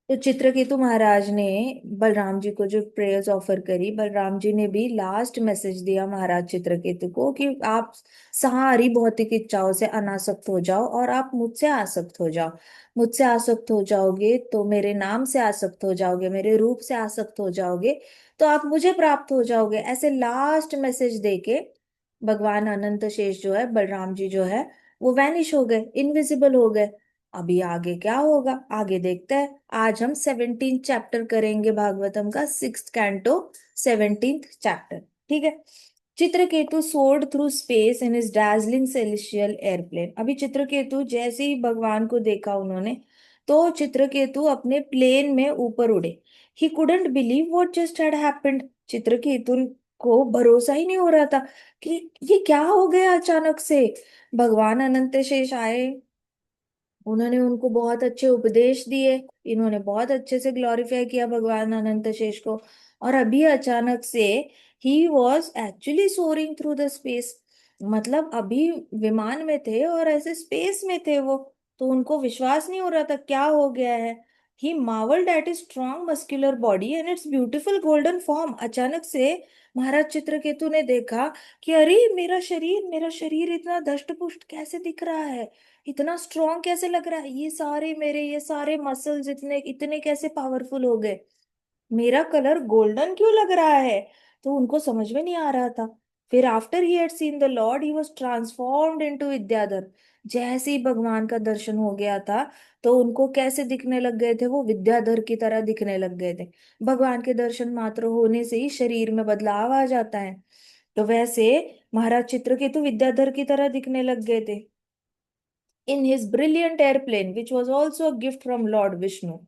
तो चित्रकेतु महाराज ने बलराम जी को जो प्रेयर्स ऑफर करी, बलराम जी ने भी लास्ट मैसेज दिया महाराज चित्रकेतु को कि आप सारी भौतिक इच्छाओं से अनासक्त हो जाओ और आप मुझसे आसक्त हो जाओ। मुझसे आसक्त हो जाओगे तो मेरे नाम से आसक्त हो जाओगे, मेरे रूप से आसक्त हो जाओगे, तो आप मुझे प्राप्त हो जाओगे। ऐसे लास्ट मैसेज देके भगवान अनंत शेष जो है, बलराम जी जो है, वो वैनिश हो गए, इनविजिबल हो गए। अभी आगे क्या होगा, आगे देखते हैं। आज हम 17 चैप्टर करेंगे भागवतम का, 6th कैंटो, 17th चैप्टर। ठीक है। Chitraketu sword through space in is dazzling celestial airplane. अभी चित्रकेतु जैसे ही भगवान को देखा उन्होंने, तो चित्रकेतु अपने प्लेन में ऊपर उड़े। He couldn't believe what just had happened. Chitraketu को भरोसा ही नहीं हो रहा था कि ये क्या हो गया अचानक से। भगवान अनंत शेष आए, उन्होंने उनको बहुत अच्छे उपदेश दिए, इन्होंने बहुत अच्छे से ग्लोरीफाई किया भगवान अनंत शेष को। और अभी अचानक से ही was actually soaring through the space. मतलब अभी विमान में थे और ऐसे स्पेस में थे वो। तो उनको विश्वास नहीं हो रहा था क्या हो गया है। He marvelled at his strong muscular body and its beautiful golden form. अचानक से महाराज चित्रकेतु ने देखा कि अरे मेरा शरीर इतना दष्ट पुष्ट कैसे दिख रहा है, इतना स्ट्रॉन्ग कैसे लग रहा है, ये सारे मसल्स इतने इतने कैसे पावरफुल हो गए, मेरा कलर गोल्डन क्यों लग रहा है। तो उनको समझ में नहीं आ रहा था। फिर after he had seen the Lord he was transformed into Vidyadhar. जैसे ही भगवान का दर्शन हो गया था, तो उनको कैसे दिखने लग गए थे, वो विद्याधर की तरह दिखने लग गए थे। भगवान के दर्शन मात्र होने से ही शरीर में बदलाव आ जाता है। तो वैसे महाराज चित्रकेतु विद्याधर की तरह दिखने लग गए थे in his brilliant airplane which was also a gift from Lord Vishnu.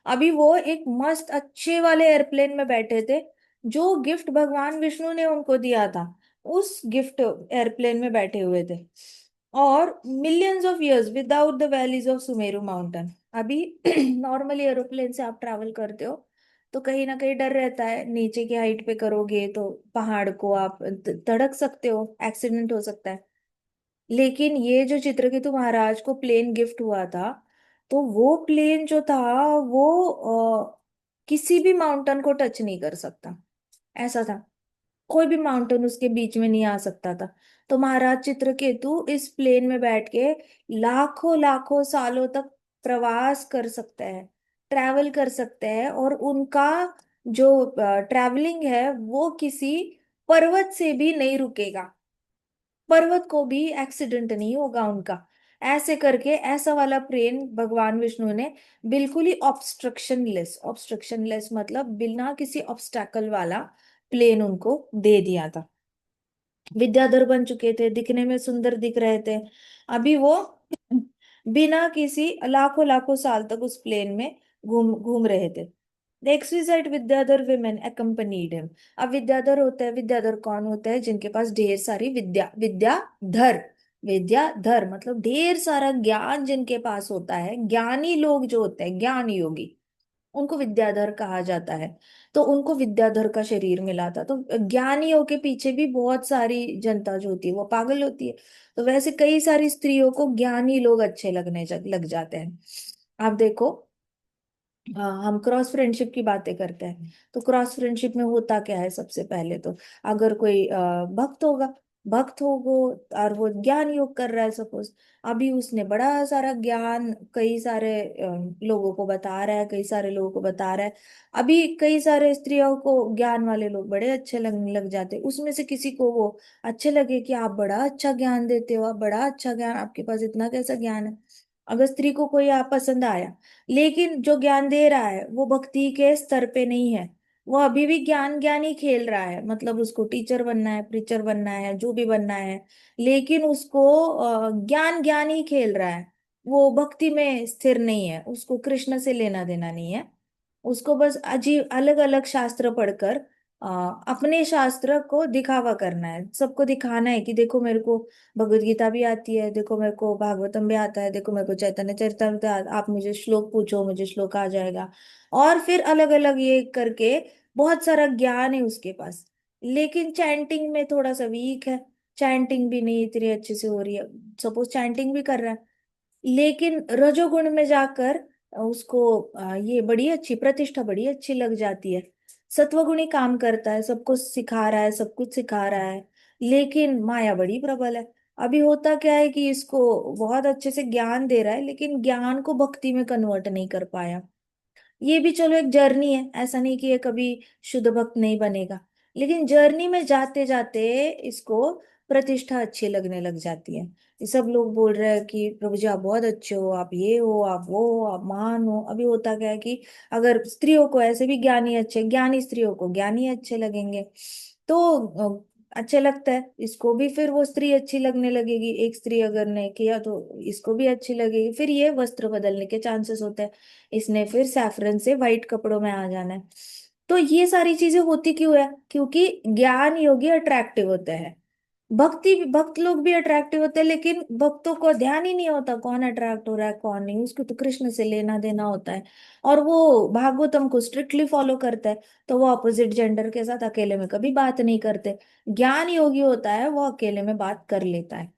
अभी वो एक मस्त अच्छे वाले एयरप्लेन में बैठे थे, जो गिफ्ट भगवान विष्णु ने उनको दिया था। उस गिफ्ट एयरप्लेन में बैठे हुए थे। और millions of years without the valleys of Sumeru mountain. अभी नॉर्मली एरोप्लेन से आप ट्रैवल करते हो तो कहीं ना कहीं डर रहता है, नीचे की हाइट पे करोगे तो पहाड़ को आप धड़क सकते हो, एक्सीडेंट हो सकता है। लेकिन ये जो चित्रकेतु महाराज को प्लेन गिफ्ट हुआ था, तो वो प्लेन जो था, वो किसी भी माउंटेन को टच नहीं कर सकता, ऐसा था। कोई भी माउंटेन उसके बीच में नहीं आ सकता था। तो महाराज चित्रकेतु इस प्लेन में बैठ के लाखों लाखों सालों तक प्रवास कर सकते हैं, ट्रैवल कर सकते हैं। और उनका जो ट्रैवलिंग है वो किसी पर्वत से भी नहीं रुकेगा, पर्वत को भी एक्सीडेंट नहीं होगा उनका। ऐसे करके ऐसा वाला प्लेन भगवान विष्णु ने बिल्कुल ही ऑब्स्ट्रक्शन लेस मतलब बिना किसी ऑब्स्टैकल वाला प्लेन उनको दे दिया था। विद्याधर बन चुके थे, दिखने में सुंदर दिख रहे थे। अभी वो बिना किसी लाखों लाखों साल तक उस प्लेन में घूम घूम रहे थे। The exquisite Vidyadhar women accompanied him। अब विद्याधर होता है, विद्याधर कौन होता है, जिनके पास ढेर सारी विद्या, विद्याधर, विद्याधर मतलब ढेर सारा ज्ञान जिनके पास होता है, ज्ञानी लोग जो होते हैं, ज्ञान योगी, उनको विद्याधर कहा जाता है। तो उनको विद्याधर का शरीर मिला था। तो ज्ञानियों के पीछे भी बहुत सारी जनता जो होती है वो पागल होती है। तो वैसे कई सारी स्त्रियों को ज्ञानी लोग अच्छे लग जाते हैं। आप देखो, हम क्रॉस फ्रेंडशिप की बातें करते हैं, तो क्रॉस फ्रेंडशिप में होता क्या है, सबसे पहले तो अगर कोई भक्त होगा, भक्त होगो और वो ज्ञान योग कर रहा है सपोज, अभी उसने बड़ा सारा ज्ञान कई सारे लोगों को बता रहा है, कई सारे लोगों को बता रहा है। अभी कई सारे स्त्रियों को ज्ञान वाले लोग बड़े अच्छे लगने लग जाते हैं, उसमें से किसी को वो अच्छे लगे कि आप बड़ा अच्छा ज्ञान देते हो, आप बड़ा अच्छा ज्ञान, आपके पास इतना कैसा ज्ञान है। अगर स्त्री को कोई आप पसंद आया, लेकिन जो ज्ञान दे रहा है वो भक्ति के स्तर पे नहीं है, वो अभी भी ज्ञान ज्ञान ही खेल रहा है, मतलब उसको टीचर बनना है, प्रीचर बनना है, जो भी बनना है, लेकिन उसको ज्ञान ज्ञान ही खेल रहा है। वो भक्ति में स्थिर नहीं है, उसको कृष्ण से लेना देना नहीं है। उसको बस अजीब अलग अलग शास्त्र पढ़कर अ, अपने शास्त्र को दिखावा करना है, सबको दिखाना है कि देखो मेरे को भगवत गीता भी आती है, देखो मेरे को भागवतम भी आता है, देखो मेरे को चैतन्य चरितामृत आप मुझे श्लोक पूछो, मुझे श्लोक आ जाएगा। और फिर अलग अलग ये करके बहुत सारा ज्ञान है उसके पास, लेकिन चैंटिंग में थोड़ा सा वीक है। चैंटिंग भी नहीं इतनी अच्छे से हो रही है, सपोज चैंटिंग भी कर रहा है, लेकिन रजोगुण में जाकर उसको ये बड़ी अच्छी प्रतिष्ठा बड़ी अच्छी लग जाती है। सत्वगुणी काम करता है, सबको सिखा रहा है, सब कुछ सिखा रहा है, लेकिन माया बड़ी प्रबल है। अभी होता क्या है कि इसको बहुत अच्छे से ज्ञान दे रहा है, लेकिन ज्ञान को भक्ति में कन्वर्ट नहीं कर पाया। ये भी चलो एक जर्नी है, ऐसा नहीं कि ये कभी शुद्ध भक्त नहीं बनेगा, लेकिन जर्नी में जाते जाते इसको प्रतिष्ठा अच्छी लगने लग जाती है। ये सब लोग बोल रहे हैं कि प्रभु जी आप बहुत अच्छे हो, आप ये हो, आप वो हो, आप महान हो। अभी होता क्या है कि अगर स्त्रियों को ऐसे भी ज्ञानी अच्छे, ज्ञानी स्त्रियों को ज्ञानी अच्छे लगेंगे, तो अच्छे लगता है इसको भी, फिर वो स्त्री अच्छी लगने लगेगी। एक स्त्री अगर ने किया तो इसको भी अच्छी लगेगी, फिर ये वस्त्र बदलने के चांसेस होते हैं, इसने फिर सैफरन से वाइट कपड़ों में आ जाना है। तो ये सारी चीजें होती क्यों है? क्योंकि ज्ञान योगी अट्रैक्टिव होते हैं, भक्त लोग भी अट्रैक्टिव होते हैं, लेकिन भक्तों को ध्यान ही नहीं होता कौन अट्रैक्ट हो रहा है कौन नहीं, उसको तो कृष्ण से लेना देना होता है। और वो भागवतम को स्ट्रिक्टली फॉलो करता है, तो वो अपोजिट जेंडर के साथ अकेले में कभी बात नहीं करते। ज्ञान योगी होता है वो अकेले में बात कर लेता है,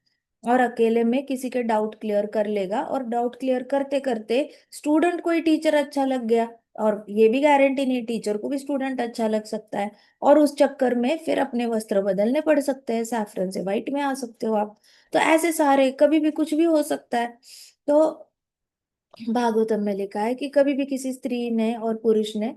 और अकेले में किसी के डाउट क्लियर कर लेगा, और डाउट क्लियर करते करते स्टूडेंट को ही टीचर अच्छा लग गया, और ये भी गारंटी नहीं टीचर को भी स्टूडेंट अच्छा लग सकता है, और उस चक्कर में फिर अपने वस्त्र बदलने पड़ सकते हैं, सैफरन से व्हाइट में आ सकते हो आप। तो ऐसे सारे कभी भी कुछ भी हो सकता है। तो भागवतम में लिखा है कि कभी भी किसी स्त्री ने और पुरुष ने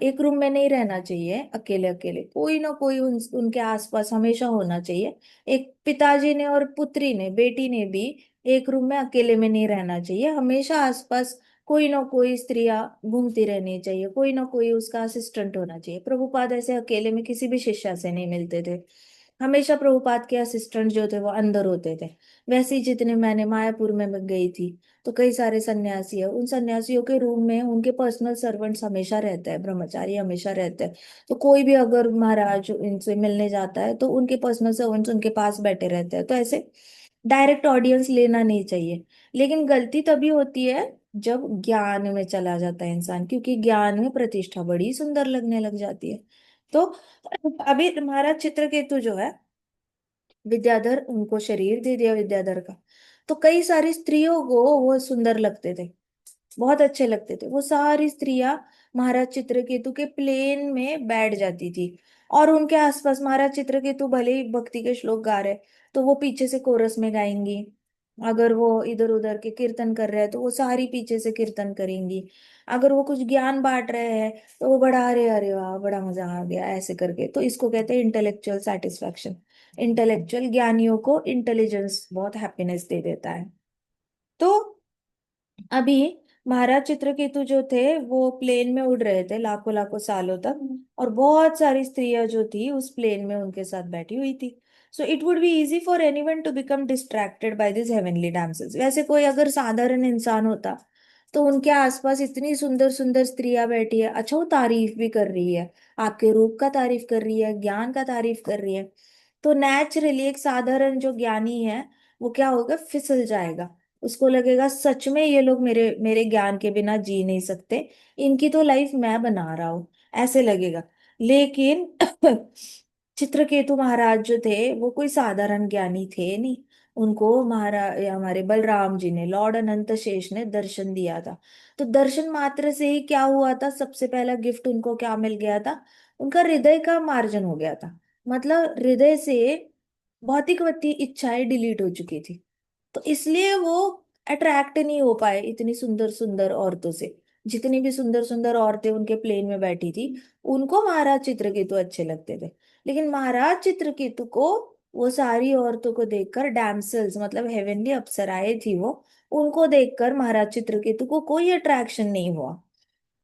एक रूम में नहीं रहना चाहिए अकेले अकेले, कोई ना कोई उनके आसपास हमेशा होना चाहिए। एक पिताजी ने और पुत्री ने, बेटी ने भी एक रूम में अकेले में नहीं रहना चाहिए, हमेशा आसपास कोई ना कोई स्त्रियां घूमती रहनी चाहिए, कोई ना कोई उसका असिस्टेंट होना चाहिए। प्रभुपाद ऐसे अकेले में किसी भी शिष्या से नहीं मिलते थे, हमेशा प्रभुपाद के असिस्टेंट जो थे वो अंदर होते थे। वैसे ही जितने मैंने मायापुर में मैं गई थी, तो कई सारे सन्यासी है, उन सन्यासियों के रूम में उनके पर्सनल सर्वेंट्स हमेशा रहते हैं, ब्रह्मचारी हमेशा रहते हैं। तो कोई भी अगर महाराज इनसे मिलने जाता है तो उनके पर्सनल सर्वेंट्स उनके पास बैठे रहते हैं। तो ऐसे डायरेक्ट ऑडियंस लेना नहीं चाहिए। लेकिन गलती तभी होती है जब ज्ञान में चला जाता है इंसान, क्योंकि ज्ञान में प्रतिष्ठा बड़ी सुंदर लगने लग जाती है। तो अभी महाराज चित्रकेतु जो है, विद्याधर उनको शरीर दे दिया विद्याधर का, तो कई सारी स्त्रियों को वो सुंदर लगते थे, बहुत अच्छे लगते थे। वो सारी स्त्रियां महाराज चित्रकेतु के प्लेन में बैठ जाती थी, और उनके आसपास महाराज चित्रकेतु भले ही भक्ति के श्लोक गा रहे, तो वो पीछे से कोरस में गाएंगी। अगर वो इधर उधर के कीर्तन कर रहे हैं तो वो सारी पीछे से कीर्तन करेंगी। अगर वो कुछ ज्ञान बांट रहे हैं तो वो बड़ा अरे अरे वाह बड़ा मजा आ गया ऐसे करके, तो इसको कहते हैं इंटेलेक्चुअल सेटिस्फैक्शन। इंटेलेक्चुअल ज्ञानियों को इंटेलिजेंस बहुत हैप्पीनेस दे देता है। तो अभी महाराज चित्रकेतु जो थे वो प्लेन में उड़ रहे थे लाखों लाखों सालों तक, और बहुत सारी स्त्रियां जो थी उस प्लेन में उनके साथ बैठी हुई थी। So it would be easy for anyone to become distracted by this heavenly dances. वैसे कोई अगर साधारण इंसान होता तो उनके आसपास इतनी सुंदर सुंदर स्त्रियां बैठी है, अच्छा वो तारीफ भी कर रही है, आपके रूप का तारीफ कर रही है, ज्ञान का तारीफ कर रही है, तो नेचुरली एक साधारण जो ज्ञानी है वो क्या होगा, फिसल जाएगा। उसको लगेगा सच में ये लोग मेरे मेरे ज्ञान के बिना जी नहीं सकते, इनकी तो लाइफ मैं बना रहा हूं, ऐसे लगेगा। लेकिन चित्रकेतु महाराज जो थे वो कोई साधारण ज्ञानी थे नहीं। उनको महाराज हमारे बलराम जी ने, लॉर्ड अनंत शेष ने दर्शन दिया था। तो दर्शन मात्र से ही क्या हुआ था, सबसे पहला गिफ्ट उनको क्या मिल गया था, उनका हृदय का मार्जन हो गया था। मतलब हृदय से भौतिकवती इच्छाएं डिलीट हो चुकी थी, तो इसलिए वो अट्रैक्ट नहीं हो पाए इतनी सुंदर सुंदर औरतों से। जितनी भी सुंदर सुंदर औरतें उनके प्लेन में बैठी थी, उनको महाराज चित्रकेतु अच्छे लगते थे। लेकिन महाराज चित्रकेतु को वो सारी औरतों को देखकर, डैम्सल्स मतलब हेवनली अप्सराएं थी वो, उनको देखकर महाराज चित्रकेतु को कोई अट्रैक्शन नहीं हुआ।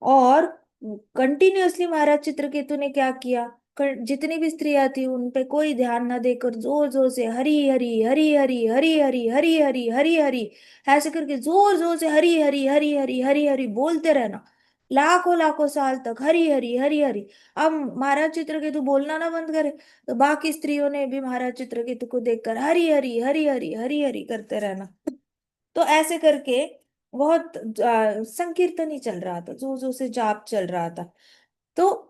और कंटिन्यूअसली महाराज चित्रकेतु ने क्या किया, जितनी भी स्त्रियां थी उन पे कोई ध्यान ना देकर जोर जोर से हरी हरी हरी हरी हरी हरी हरी हरी हरी हरी ऐसे करके जोर जोर से हरी हरी हरी हरी हरी हरी बोलते रहना, लाखों लाखों साल तक हरी हरी हरी हरी। अब महाराज चित्रकेतु बोलना ना बंद करे, तो बाकी स्त्रियों ने भी महाराज चित्रकेतु को देखकर हरी हरी हरी हरी हरी हरी करते रहना। तो ऐसे करके बहुत संकीर्तन ही चल रहा था, जोर जोर से जाप चल रहा था। तो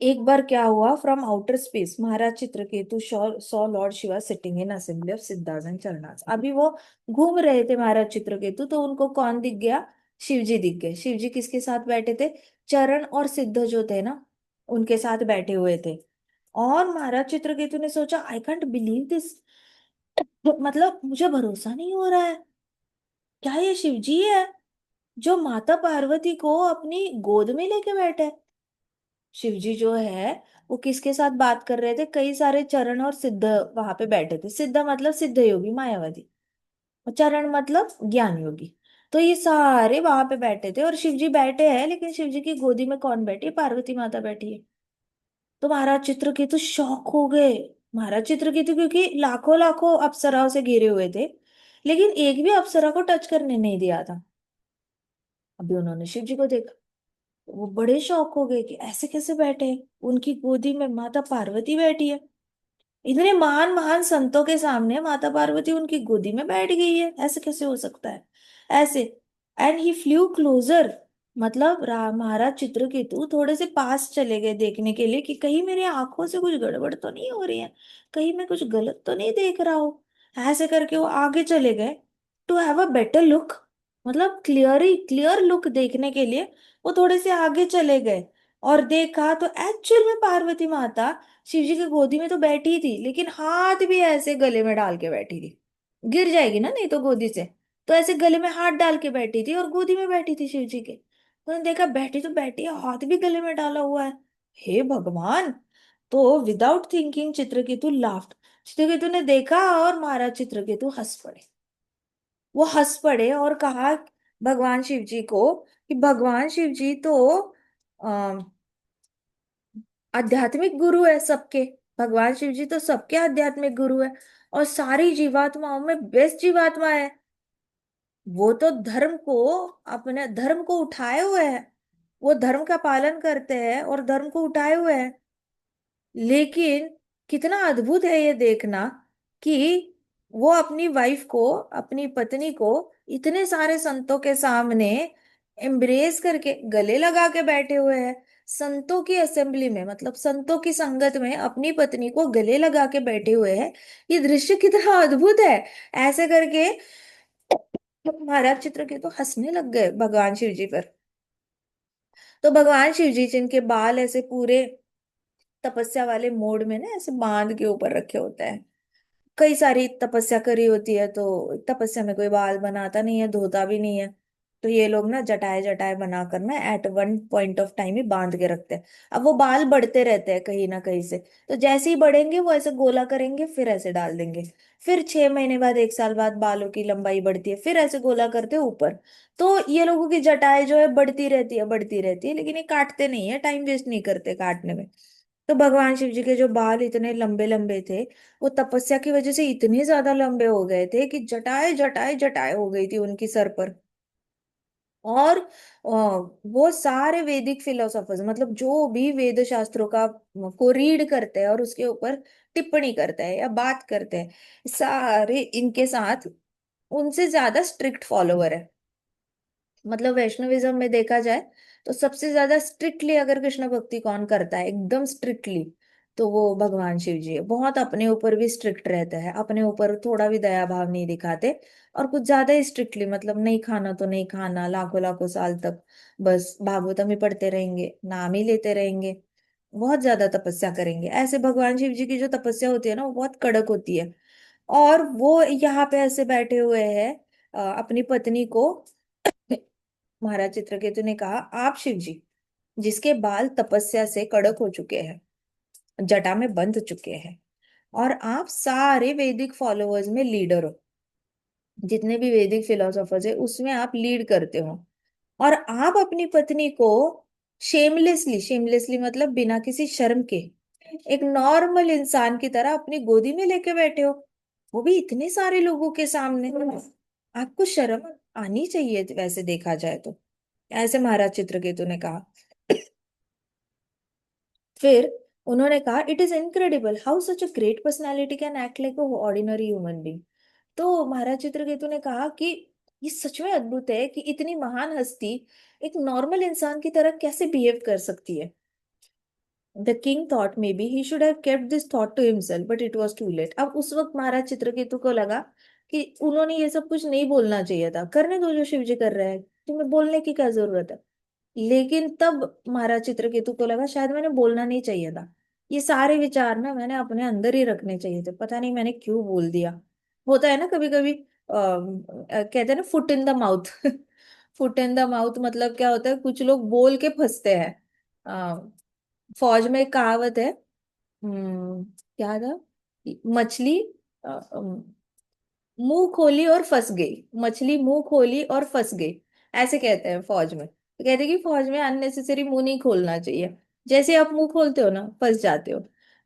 एक बार क्या हुआ, from outer space Maharaj Chitraketu saw lord Shiva sitting in assembly of Siddharth and Charanarth. अभी वो घूम रहे थे महाराज चित्रकेतु, तो उनको कौन दिख गया, शिव जी दिख गए। शिव जी किसके साथ बैठे थे? चरण और सिद्ध जो थे ना, उनके साथ बैठे हुए थे। और महाराज चित्रकेतु ने सोचा, आई कांट बिलीव दिस, मतलब मुझे भरोसा नहीं हो रहा है, क्या ये शिव जी है जो माता पार्वती को अपनी गोद में लेके बैठे हैं? शिव जी जो है वो किसके साथ बात कर रहे थे? कई सारे चरण और सिद्ध वहां पे बैठे थे। सिद्ध मतलब सिद्ध योगी मायावादी, और चरण मतलब ज्ञान योगी। तो ये सारे वहां पे बैठे थे और शिव जी बैठे हैं, लेकिन शिव जी की गोदी में कौन बैठी है? पार्वती माता बैठी है। तो महाराज चित्रकेतु शॉक हो गए। महाराज चित्रकेतु क्योंकि लाखों लाखों अप्सराओं से घिरे हुए थे, लेकिन एक भी अप्सरा को टच करने नहीं दिया था। अभी उन्होंने शिव जी को देखा, वो बड़े शौक हो गए कि ऐसे कैसे बैठे हैं? उनकी गोदी में माता पार्वती बैठी है। इतने महान महान संतों के सामने माता पार्वती उनकी गोदी में बैठ गई है, ऐसे कैसे हो सकता है? ऐसे। एंड ही फ्लू क्लोजर, मतलब महाराज चित्रकेतु थोड़े से पास चले गए देखने के लिए कि कहीं मेरी आंखों से कुछ गड़बड़ तो नहीं हो रही है, कहीं मैं कुछ गलत तो नहीं देख रहा हूँ। ऐसे करके वो आगे चले गए to have a better look, मतलब क्लियर लुक देखने के लिए वो थोड़े से आगे चले गए। और देखा तो एक्चुअल में पार्वती माता शिव जी की गोदी में तो बैठी थी, लेकिन हाथ भी ऐसे गले में डाल के बैठी थी। गिर जाएगी ना नहीं तो गोदी से, तो ऐसे गले में हाथ डाल के बैठी थी और गोदी में बैठी थी शिव जी के। तो उन्होंने देखा बैठी तो बैठी है, हाथ भी गले में डाला हुआ है। हे भगवान! तो without thinking Chitraketu laughed. Chitraketu ने देखा और महाराज चित्रकेतु हंस पड़े। वो हंस पड़े और कहा भगवान शिव जी को कि भगवान शिव जी तो आध्यात्मिक गुरु है सबके। भगवान शिव जी तो सबके आध्यात्मिक गुरु है, और सारी जीवात्माओं में बेस्ट जीवात्मा है। वो तो धर्म को, अपने धर्म को उठाए हुए हैं, वो धर्म का पालन करते हैं और धर्म को उठाए हुए हैं। लेकिन कितना अद्भुत है ये देखना कि वो अपनी वाइफ को, अपनी पत्नी को इतने सारे संतों के सामने एम्ब्रेस करके गले लगा के बैठे हुए हैं। संतों की असेंबली में, मतलब संतों की संगत में अपनी पत्नी को गले लगा के बैठे हुए हैं। ये दृश्य कितना अद्भुत है! ऐसे करके महाराज चित्रकेतु हंसने लग गए भगवान शिव जी पर। तो भगवान शिव जी जिनके बाल ऐसे पूरे तपस्या वाले मोड में ना ऐसे बांध के ऊपर रखे होते हैं, कई सारी तपस्या करी होती है तो तपस्या में कोई बाल बनाता नहीं है, धोता भी नहीं है। तो ये लोग ना जटाए जटाए बनाकर ना at one point of time ही बांध के रखते हैं। अब वो बाल बढ़ते रहते हैं कहीं ना कहीं से, तो जैसे ही बढ़ेंगे वो ऐसे गोला करेंगे फिर ऐसे डाल देंगे। फिर 6 महीने बाद, 1 साल बाद बालों की लंबाई बढ़ती है, फिर ऐसे गोला करते हैं ऊपर। तो ये लोगों की जटाएं जो है बढ़ती रहती है बढ़ती रहती है, लेकिन ये काटते नहीं है, टाइम वेस्ट नहीं करते काटने में। तो भगवान शिव जी के जो बाल इतने लंबे लंबे थे, वो तपस्या की वजह से इतने ज्यादा लंबे हो गए थे कि जटाए जटाए जटाए हो गई थी उनकी सर पर। और वो सारे वैदिक फिलोसोफर्स, मतलब जो भी वेद शास्त्रों का को रीड करते हैं और उसके ऊपर टिप्पणी करते हैं या बात करते हैं, सारे इनके साथ उनसे ज्यादा स्ट्रिक्ट फॉलोवर है। मतलब वैष्णविज्म में देखा जाए तो सबसे ज्यादा स्ट्रिक्टली अगर कृष्ण भक्ति कौन करता है एकदम स्ट्रिक्टली, तो वो भगवान शिव जी है। बहुत अपने ऊपर भी स्ट्रिक्ट रहते हैं, अपने ऊपर थोड़ा भी दया भाव नहीं दिखाते, और कुछ ज्यादा ही स्ट्रिक्टली, मतलब नहीं खाना तो नहीं खाना, लाखों लाखों साल तक बस भागवतम ही पढ़ते रहेंगे, नाम ही लेते रहेंगे, बहुत ज्यादा तपस्या करेंगे। ऐसे भगवान शिव जी की जो तपस्या होती है ना वो बहुत कड़क होती है। और वो यहाँ पे ऐसे बैठे हुए हैं, अपनी पत्नी को महाराज चित्रकेतु ने कहा, आप शिव जी जिसके बाल तपस्या से कड़क हो चुके हैं, जटा में बंध चुके हैं, और आप सारे वैदिक फॉलोअर्स में लीडर हो, जितने भी वैदिक फिलोसोफर्स है उसमें आप लीड करते हो, और आप अपनी पत्नी को शेमलेसली, शेमलेसली मतलब बिना किसी शर्म के, एक नॉर्मल इंसान की तरह अपनी गोदी में लेके बैठे हो, वो भी इतने सारे लोगों के सामने। आपको शर्म आनी चाहिए वैसे देखा जाए तो, ऐसे महाराज चित्रकेतु ने कहा। फिर उन्होंने कहा, it is incredible how such a great personality can act like a ordinary human being. तो महाराज चित्रकेतु ने कहा कि ये सच में अद्भुत है कि इतनी महान हस्ती एक नॉर्मल इंसान की तरह कैसे बिहेव कर सकती है। The king thought may be he should have kept this thought to himself but it was too late. अब उस वक्त महाराज चित्रकेतु को लगा कि उन्होंने ये सब कुछ नहीं बोलना चाहिए था, करने दो जो शिव जी कर रहे हैं, तुम्हें बोलने की क्या जरूरत है। लेकिन तब महाराज चित्रकेतु को लगा शायद मैंने बोलना नहीं चाहिए था, ये सारे विचार ना मैंने अपने अंदर ही रखने चाहिए थे, पता नहीं मैंने क्यों बोल दिया। होता है ना कभी कभी, कहते हैं ना foot in the mouth. Foot in the mouth मतलब क्या होता है, कुछ लोग बोल के फंसते हैं। अ, फौज में एक कहावत है, क्या था, मछली मुंह खोली और फंस गई, मछली मुंह खोली और फंस गई, ऐसे कहते हैं फौज में। तो कहते हैं कि फौज में अननेसेसरी मुंह नहीं खोलना चाहिए, जैसे आप मुंह खोलते हो ना फंस जाते हो।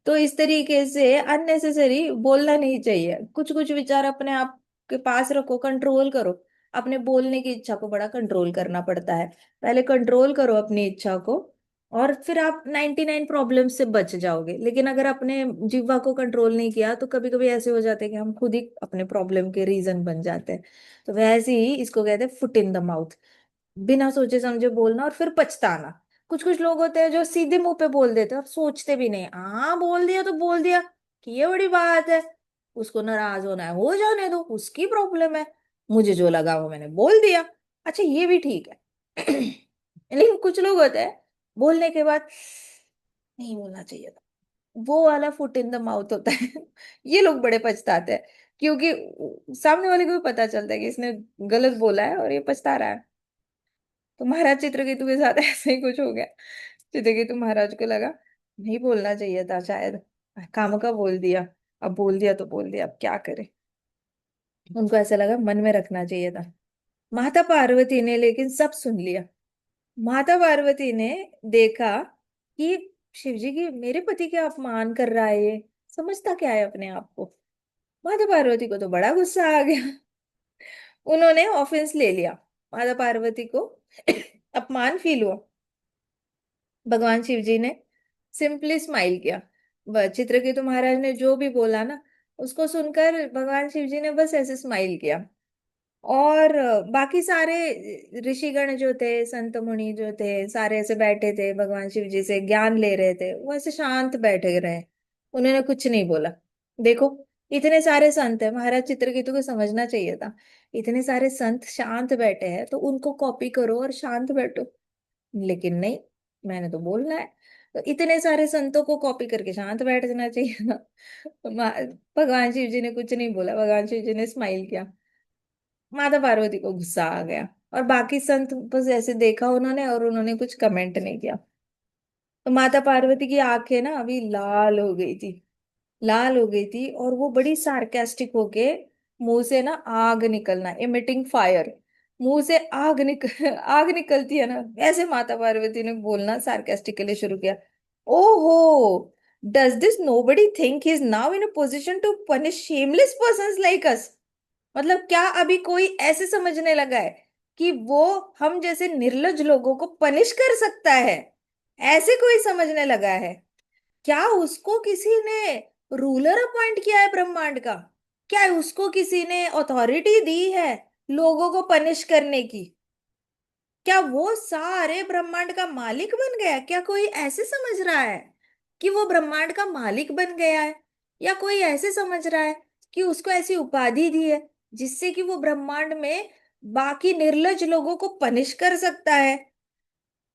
तो इस तरीके से अननेसेसरी बोलना नहीं चाहिए, कुछ कुछ विचार अपने आप के पास रखो, कंट्रोल करो। अपने बोलने की इच्छा को बड़ा कंट्रोल करना पड़ता है, पहले कंट्रोल करो अपनी इच्छा को, और फिर आप 99 प्रॉब्लम से बच जाओगे। लेकिन अगर अपने जिह्वा को कंट्रोल नहीं किया तो कभी कभी ऐसे हो जाते हैं कि हम खुद ही अपने प्रॉब्लम के रीजन बन जाते हैं। तो वैसे ही इसको कहते हैं फुट इन द माउथ, बिना सोचे समझे बोलना और फिर पछताना। कुछ कुछ लोग होते हैं जो सीधे मुंह पे बोल देते हैं और सोचते भी नहीं, हाँ बोल दिया तो बोल दिया, कि ये बड़ी बात है, उसको नाराज होना है हो जाने दो, उसकी प्रॉब्लम है, मुझे जो लगा वो मैंने बोल दिया। अच्छा ये भी ठीक है। लेकिन कुछ लोग होते हैं बोलने के बाद नहीं बोलना चाहिए था, वो वाला फुट इन द माउथ होता है। ये लोग बड़े पछताते हैं, क्योंकि सामने वाले को भी पता चलता है कि इसने गलत बोला है और ये पछता रहा है। तो महाराज चित्रकेतु के साथ ऐसे ही कुछ हो गया। चित्रकेतु महाराज को लगा नहीं बोलना चाहिए था शायद, काम का बोल दिया, अब बोल दिया तो बोल दिया, अब क्या करे। उनको ऐसा लगा मन में रखना चाहिए था। माता पार्वती ने लेकिन सब सुन लिया। माता पार्वती ने देखा कि शिव जी की, मेरे पति का अपमान कर रहा है ये, समझता क्या है अपने आप को। माता पार्वती को तो बड़ा गुस्सा आ गया। उन्होंने ऑफेंस ले लिया, माता पार्वती को अपमान फील हुआ। भगवान शिव जी ने सिंपली स्माइल किया। चित्रकेतु महाराज ने जो भी बोला ना, उसको सुनकर भगवान शिव जी ने बस ऐसे स्माइल किया। और बाकी सारे ऋषिगण जो थे, संत मुनि जो थे, सारे ऐसे बैठे थे, भगवान शिव जी से ज्ञान ले रहे थे, वो ऐसे शांत बैठे रहे, उन्होंने कुछ नहीं बोला। देखो, इतने सारे संत है, महाराज चित्रकेतु को समझना चाहिए था, इतने सारे संत शांत बैठे हैं तो उनको कॉपी करो और शांत बैठो। लेकिन नहीं, मैंने तो बोलना है। तो इतने सारे संतों को कॉपी करके शांत बैठ जाना चाहिए ना। भगवान शिव जी ने कुछ नहीं बोला, भगवान शिव जी ने स्माइल किया। माता पार्वती को गुस्सा आ गया, और बाकी संत बस ऐसे देखा उन्होंने और उन्होंने कुछ कमेंट नहीं किया। तो माता पार्वती की आंखें ना अभी लाल हो गई थी, लाल हो गई थी, और वो बड़ी सार्केस्टिक होके, मुंह से ना आग निकलना, इमिटिंग फायर, मुंह से आग आग निकलती है ना, वैसे माता पार्वती ने बोलना सार्केस्टिकली शुरू किया। ओहो, does this nobody think he is now in a position to punish shameless persons like us. मतलब क्या अभी कोई ऐसे समझने लगा है कि वो हम जैसे निर्लज लोगों को पनिश कर सकता है, ऐसे कोई समझने लगा है। क्या उसको किसी ने रूलर अपॉइंट किया है ब्रह्मांड का, क्या उसको किसी ने अथॉरिटी दी है लोगों को पनिश करने की, क्या वो सारे ब्रह्मांड का मालिक बन गया, क्या कोई ऐसे समझ रहा है कि वो ब्रह्मांड का मालिक बन गया है, या कोई ऐसे समझ रहा है कि उसको ऐसी उपाधि दी है जिससे कि वो ब्रह्मांड में बाकी निर्लज लोगों को पनिश कर सकता है।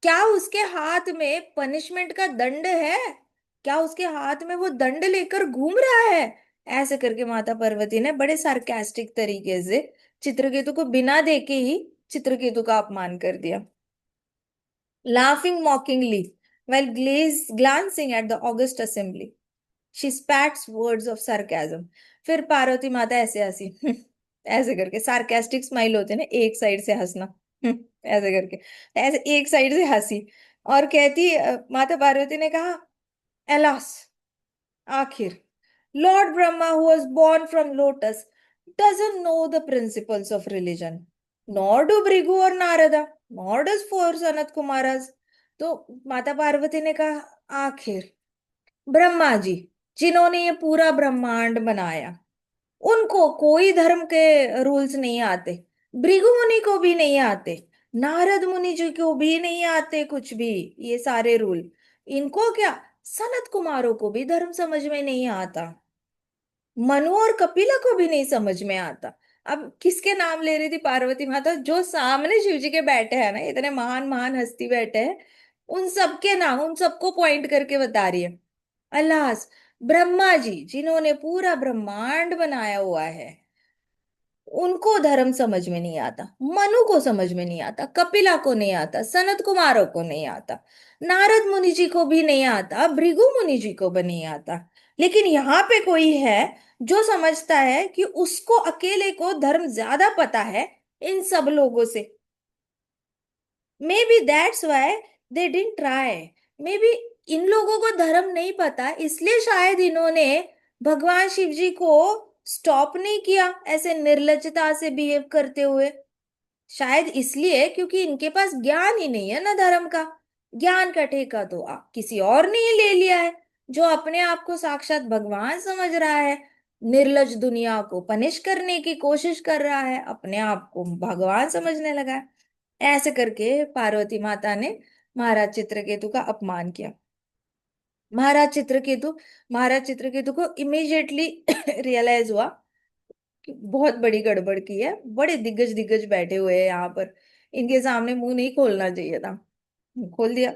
क्या उसके हाथ में पनिशमेंट का दंड है, क्या उसके हाथ में वो दंड लेकर घूम रहा है। ऐसे करके माता पार्वती ने बड़े सार्केस्टिक तरीके से चित्रकेतु को बिना देखे ही चित्रकेतु का अपमान कर दिया। Laughing mockingly while glancing at the august assembly, she spats words of sarcasm. फिर पार्वती माता ऐसे हंसी, ऐसे करके सार्केस्टिक स्माइल होते हैं ना, एक साइड से हंसना, ऐसे करके, ऐसे एक साइड से हंसी, और कहती माता पार्वती ने कहा, एलास, आखिर, Lord Brahma, who was born from lotus, doesn't know the principles of religion. Nor do Bhrigu or Narada, nor does four Sanat Kumaras. तो माता पार्वती ने कहा, आखिर ब्रह्मा जी, जिन्होंने ये पूरा ब्रह्मांड बनाया, उनको कोई धर्म के रूल्स नहीं आते, भृगु मुनि को भी नहीं आते, नारद मुनि जी को भी नहीं आते कुछ भी, ये सारे रूल, इनको क्या, सनत कुमारों को भी धर्म समझ में नहीं आता, मनु और कपिला को भी नहीं समझ में आता। अब किसके नाम ले रही थी पार्वती माता? जो सामने शिव जी के बैठे हैं ना, इतने महान महान हस्ती बैठे हैं, उन सबके नाम, उन सबको पॉइंट करके बता रही है। अल्लाह, ब्रह्मा जी जिन्होंने पूरा ब्रह्मांड बनाया हुआ है, उनको धर्म समझ में नहीं आता, मनु को समझ में नहीं आता, कपिला को नहीं आता, सनत कुमारों को नहीं आता, नारद मुनि जी को भी नहीं आता, भृगु मुनि जी को भी नहीं आता। लेकिन यहाँ पे कोई है जो समझता है कि उसको अकेले को धर्म ज्यादा पता है इन सब लोगों से। May be that's why they didn't try. May be in लोगों को धर्म नहीं पता, इसलिए शायद इन्होंने भगवान शिव जी को स्टॉप नहीं किया ऐसे निर्लज्जता से बिहेव करते हुए। शायद इसलिए क्योंकि इनके पास ज्ञान ही नहीं है ना धर्म का। ज्ञान का ठेका तो किसी और ने ही ले लिया है, जो अपने आप को साक्षात भगवान समझ रहा है, निर्लज दुनिया को पनिश करने की कोशिश कर रहा है, अपने आप को भगवान समझने लगा है। ऐसे करके पार्वती माता ने महाराज चित्रकेतु का अपमान किया। महाराज चित्रकेतु महाराज चित्रकेतु को इमीडिएटली रियलाइज हुआ कि बहुत बड़ी गड़बड़ की है। बड़े दिग्गज दिग्गज बैठे हुए हैं यहाँ पर, इनके सामने मुंह नहीं खोलना चाहिए था, खोल दिया।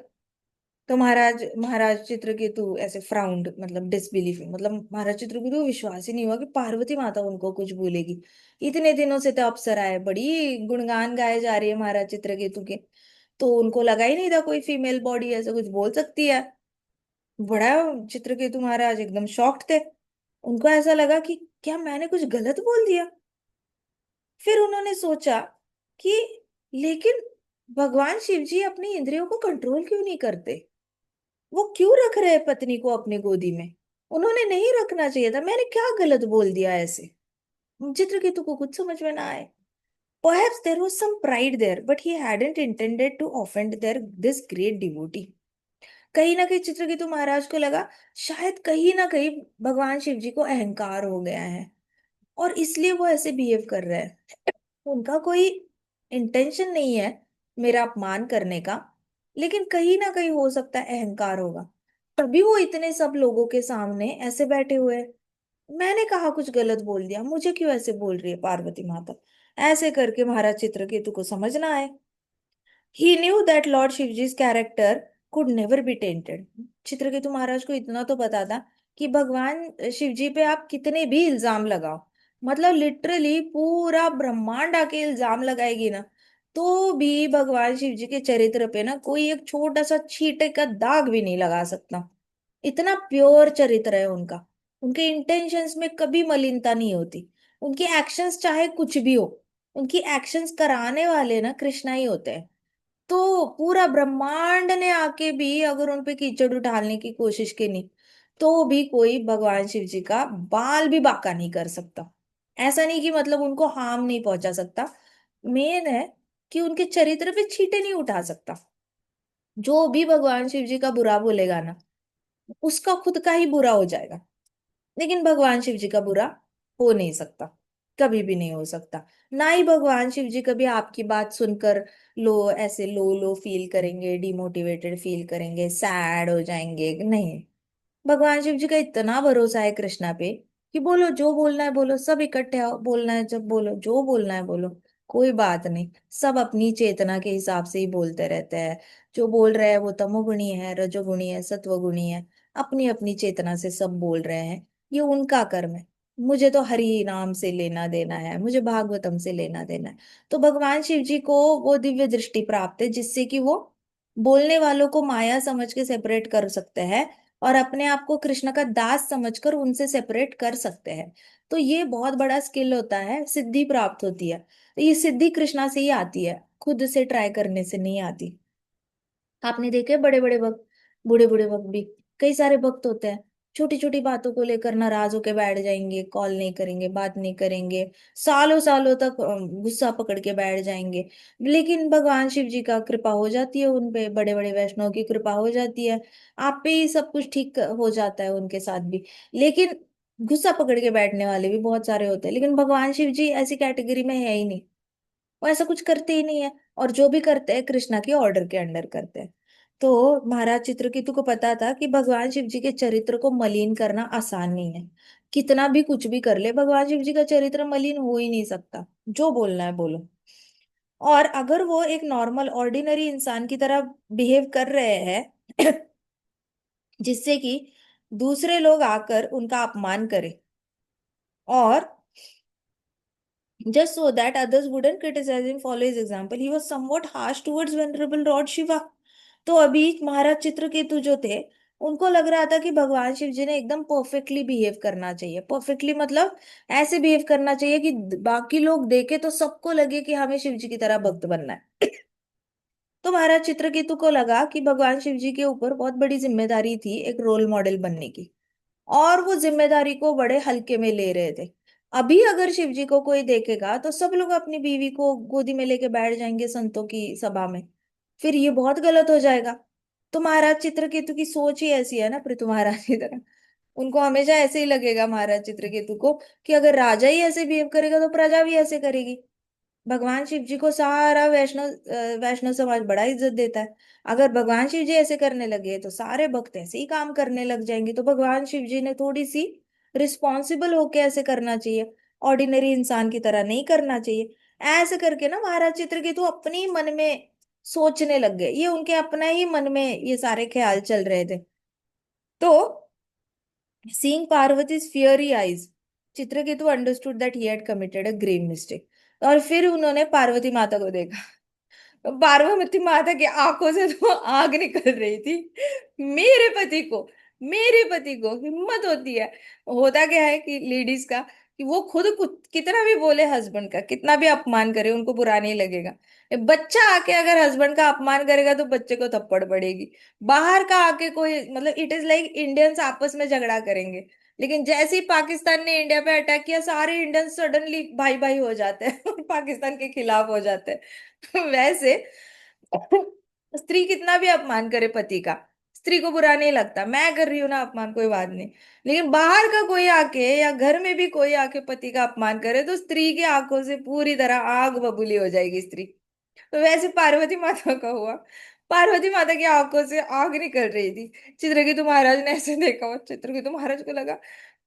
तो महाराज महाराज चित्रकेतु ऐसे फ्राउंड, मतलब डिसबिलीफ, मतलब महाराज चित्रकेतु को विश्वास ही नहीं हुआ कि पार्वती माता उनको कुछ बोलेगी। इतने दिनों से तो अप्सरा है, बड़ी गुणगान गाए जा रही है महाराज चित्रकेतु के, तो उनको लगा ही नहीं था कोई फीमेल बॉडी ऐसा कुछ बोल सकती है। बड़ा चित्रकेतु महाराज एकदम शॉक्ड थे। उनको ऐसा लगा कि क्या मैंने कुछ गलत बोल दिया। फिर उन्होंने सोचा कि लेकिन भगवान शिव जी अपनी इंद्रियों को कंट्रोल क्यों नहीं करते? वो क्यों रख रहे हैं पत्नी को अपनी गोदी में? उन्होंने नहीं रखना चाहिए था, मैंने क्या गलत बोल दिया ऐसे? चित्रकेतु को कुछ समझ में ना आए। Perhaps there was some pride there, but he hadn't intended to offend this great devotee. कहीं ना कहीं चित्रकेतु महाराज को लगा शायद कहीं ना कहीं भगवान शिव जी को अहंकार हो गया है, और इसलिए वो ऐसे बिहेव कर रहे हैं। उनका कोई इंटेंशन नहीं है मेरा अपमान करने का, लेकिन कहीं ना कहीं हो सकता है अहंकार होगा, तभी वो इतने सब लोगों के सामने ऐसे बैठे हुए हैं। मैंने कहा कुछ गलत बोल दिया, मुझे क्यों ऐसे बोल रही है पार्वती माता? ऐसे करके महाराज चित्रकेतु को समझ ना आए। He knew that lord Shivji's character could never be tainted. Chitraketu Maharaj को इतना तो पता था कि भगवान शिव जी पे आप कितने भी इल्जाम लगाओ, मतलब लिटरली पूरा ब्रह्मांड आके इल्जाम लगाएगी ना, तो भी भगवान शिव जी के चरित्र पे ना कोई एक छोटा सा छींटे का दाग भी नहीं लगा सकता। इतना प्योर चरित्र है उनका। उनके इंटेंशंस में कभी मलिनता नहीं होती। उनके एक्शंस चाहे कुछ भी हो, उनकी एक्शंस कराने वाले ना कृष्णा ही होते हैं। तो पूरा ब्रह्मांड ने आके भी अगर उन पे कीचड़ उठाने की कोशिश की नहीं, तो भी कोई भगवान शिव जी का बाल भी बांका नहीं कर सकता। ऐसा नहीं कि मतलब उनको हार्म नहीं पहुंचा सकता, मेन है कि उनके चरित्र पे छींटे नहीं उठा सकता। जो भी भगवान शिव जी का बुरा बोलेगा ना, उसका खुद का ही बुरा हो जाएगा। लेकिन भगवान शिव जी का बुरा हो नहीं सकता, कभी भी नहीं हो सकता। ना ही भगवान शिव जी कभी आपकी बात सुनकर ऐसे लो लो फील करेंगे, डिमोटिवेटेड फील करेंगे, सैड हो जाएंगे, नहीं। भगवान शिव जी का इतना भरोसा है कृष्णा पे कि बोलो जो बोलना है बोलो, सब इकट्ठे आओ, बोलना है जब बोलो, जो बोलना है बोलो, कोई बात नहीं। सब अपनी चेतना के हिसाब से ही बोलते रहते हैं। जो बोल रहे हैं वो तमोगुणी है, रजोगुणी है, सत्वगुणी है, अपनी अपनी चेतना से सब बोल रहे हैं। ये उनका कर्म है। मुझे तो हरि नाम से लेना देना है, मुझे भागवतम से लेना देना है। तो भगवान शिव जी को वो दिव्य दृष्टि प्राप्त है जिससे कि वो बोलने वालों को माया समझ के सेपरेट कर सकते हैं, और अपने आप को कृष्ण का दास समझकर उनसे सेपरेट कर सकते हैं। तो ये बहुत बड़ा स्किल होता है, सिद्धि प्राप्त होती है। तो ये सिद्धि कृष्णा से ही आती है, खुद से ट्राई करने से नहीं आती। आपने देखे बड़े बड़े भक्त, बूढ़े बूढ़े भक्त भी, कई सारे भक्त होते हैं, छोटी छोटी बातों को लेकर नाराज होकर बैठ जाएंगे, कॉल नहीं करेंगे, बात नहीं करेंगे, सालों सालों तक गुस्सा पकड़ के बैठ जाएंगे। लेकिन भगवान शिव जी का कृपा हो जाती है उन पे, बड़े बड़े वैष्णव की कृपा हो जाती है, आप पे ही सब कुछ ठीक हो जाता है उनके साथ भी। लेकिन गुस्सा पकड़ के बैठने वाले भी बहुत सारे होते हैं, लेकिन भगवान शिव जी ऐसी कैटेगरी में है ही नहीं। वो ऐसा कुछ करते ही नहीं है, और जो भी करते हैं कृष्णा के ऑर्डर के अंडर करते हैं। तो महाराज चित्रकेतु को पता था कि भगवान शिव जी के चरित्र को मलिन करना आसान नहीं है। कितना भी कुछ भी कर ले, भगवान शिव जी का चरित्र मलिन हो ही नहीं सकता, जो बोलना है बोलो। और अगर वो एक नॉर्मल ऑर्डिनरी इंसान की तरह बिहेव कर रहे हैं जिससे कि दूसरे लोग आकर उनका अपमान करें, और just so that others wouldn't criticize him, follow his example, he was somewhat harsh towards venerable Lord Shiva। तो अभी महाराज चित्रकेतु जो थे, उनको लग रहा था कि भगवान शिव जी ने एकदम परफेक्टली बिहेव करना चाहिए। परफेक्टली मतलब ऐसे बिहेव करना चाहिए कि बाकी लोग देखे तो सबको लगे कि हमें शिव जी की तरह भक्त बनना है। तो महाराज चित्रकेतु को लगा कि भगवान शिव जी के ऊपर बहुत बड़ी जिम्मेदारी थी एक रोल मॉडल बनने की, और वो जिम्मेदारी को बड़े हल्के में ले रहे थे। अभी अगर शिव जी को कोई देखेगा तो सब लोग अपनी बीवी को गोदी में लेके बैठ जाएंगे संतों की सभा में, फिर ये बहुत गलत हो जाएगा। तो महाराज चित्रकेतु की सोच ही ऐसी है ना पृथु महाराज की तरह, उनको हमेशा ऐसे ही लगेगा महाराज चित्रकेतु को कि अगर राजा ही ऐसे बिहेव करेगा तो प्रजा भी ऐसे करेगी। भगवान शिव जी को सारा वैष्णव समाज बड़ा इज्जत देता है। अगर भगवान शिव जी ऐसे करने लगे तो सारे भक्त ऐसे ही काम करने लग जाएंगे। तो भगवान शिव जी ने थोड़ी सी रिस्पॉन्सिबल होके ऐसे करना चाहिए, ऑर्डिनरी इंसान की तरह नहीं करना चाहिए। ऐसे करके ना महाराज चित्रकेतु अपने ही मन में सोचने लग गए, ये उनके अपना ही मन में ये सारे ख्याल चल रहे थे। तो seeing Parvati's fiery eyes, Chitraketu understood that he had committed a grave mistake. और फिर उन्होंने पार्वती माता को देखा। पार्वती माता की आंखों से तो आग निकल रही थी। मेरे पति को हिम्मत होती है, होता क्या है कि लेडीज का, कि वो खुद कुछ कितना भी बोले हस्बैंड का, कितना भी अपमान करे उनको बुरा नहीं लगेगा। बच्चा आके अगर हस्बैंड का अपमान करेगा तो बच्चे को थप्पड़ पड़ेगी। बाहर का आके कोई, मतलब इट इज लाइक इंडियंस आपस में झगड़ा करेंगे, लेकिन जैसे ही पाकिस्तान ने इंडिया पे अटैक किया सारे इंडियंस सडनली भाई भाई हो जाते हैं और पाकिस्तान के खिलाफ हो जाते हैं। वैसे स्त्री कितना भी अपमान करे पति का, स्त्री को बुरा नहीं लगता, मैं कर रही हूं ना अपमान कोई बात नहीं। लेकिन बाहर का कोई आके या घर में भी कोई आके पति का अपमान करे तो स्त्री की आंखों से पूरी तरह आग बबूली हो जाएगी स्त्री। तो वैसे पार्वती माता का हुआ, पार्वती माता की आंखों से आग निकल रही थी। चित्रकेतु महाराज ने ऐसे देखा और चित्रकेतु महाराज को लगा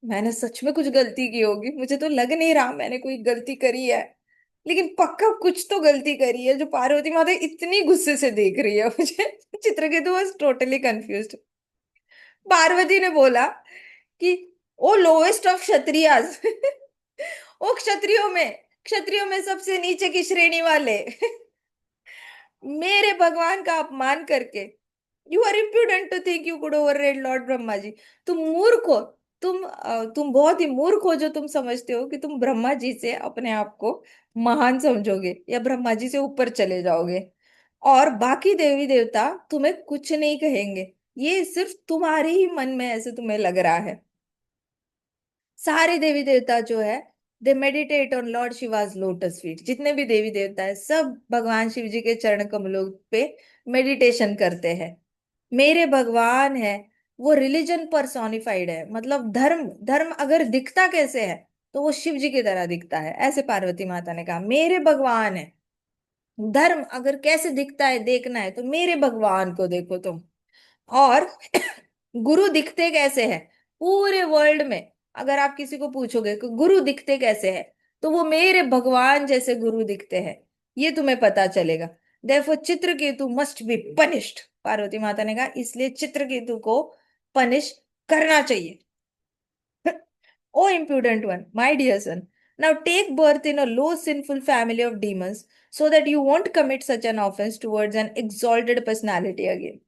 मैंने सच में कुछ गलती की होगी, मुझे तो लग नहीं रहा मैंने कोई गलती करी है, लेकिन पक्का कुछ तो गलती करी है जो पार्वती माता इतनी गुस्से से देख रही है मुझे। Chitraketu was totally confused. Parvati ने बोला कि ओ लोएस्ट ऑफ क्षत्रियाज, ओ क्षत्रियों में सबसे नीचे की श्रेणी वाले, मेरे भगवान का अपमान करके, you are imprudent to think you could override lord Brahma ji. तुम मूर्ख हो, तुम बहुत ही मूर्ख हो जो तुम समझते हो कि तुम ब्रह्मा जी से अपने आप को महान समझोगे या ब्रह्मा जी से ऊपर चले जाओगे, और बाकी देवी देवता तुम्हें कुछ नहीं कहेंगे। ये सिर्फ तुम्हारे ही मन में ऐसे तुम्हें लग रहा है। सारे देवी देवता जो है they meditate on lord Shiva's lotus feet, जितने भी देवी देवता है सब भगवान शिव जी के चरण कमलों पे मेडिटेशन करते हैं। मेरे भगवान है, वो रिलीजन पर्सोनिफाइड है, मतलब धर्म, धर्म अगर दिखता कैसे है तो वो शिव जी की तरह दिखता है। ऐसे पार्वती माता ने कहा मेरे भगवान है। धर्म अगर कैसे दिखता है देखना है तो मेरे भगवान को देखो तुम। और गुरु दिखते कैसे हैं पूरे वर्ल्ड में, अगर आप किसी को पूछोगे कि गुरु दिखते कैसे हैं तो वो मेरे भगवान जैसे गुरु दिखते हैं, ये तुम्हें पता चलेगा। देखो Chitraketu must be punished, Parvati माता ने कहा इसलिए चित्रकेतु को पनिश करना चाहिए। O impudent one, my dear son, now take birth in a low sinful family of demons so that you won't commit such an offense towards an exalted personality again।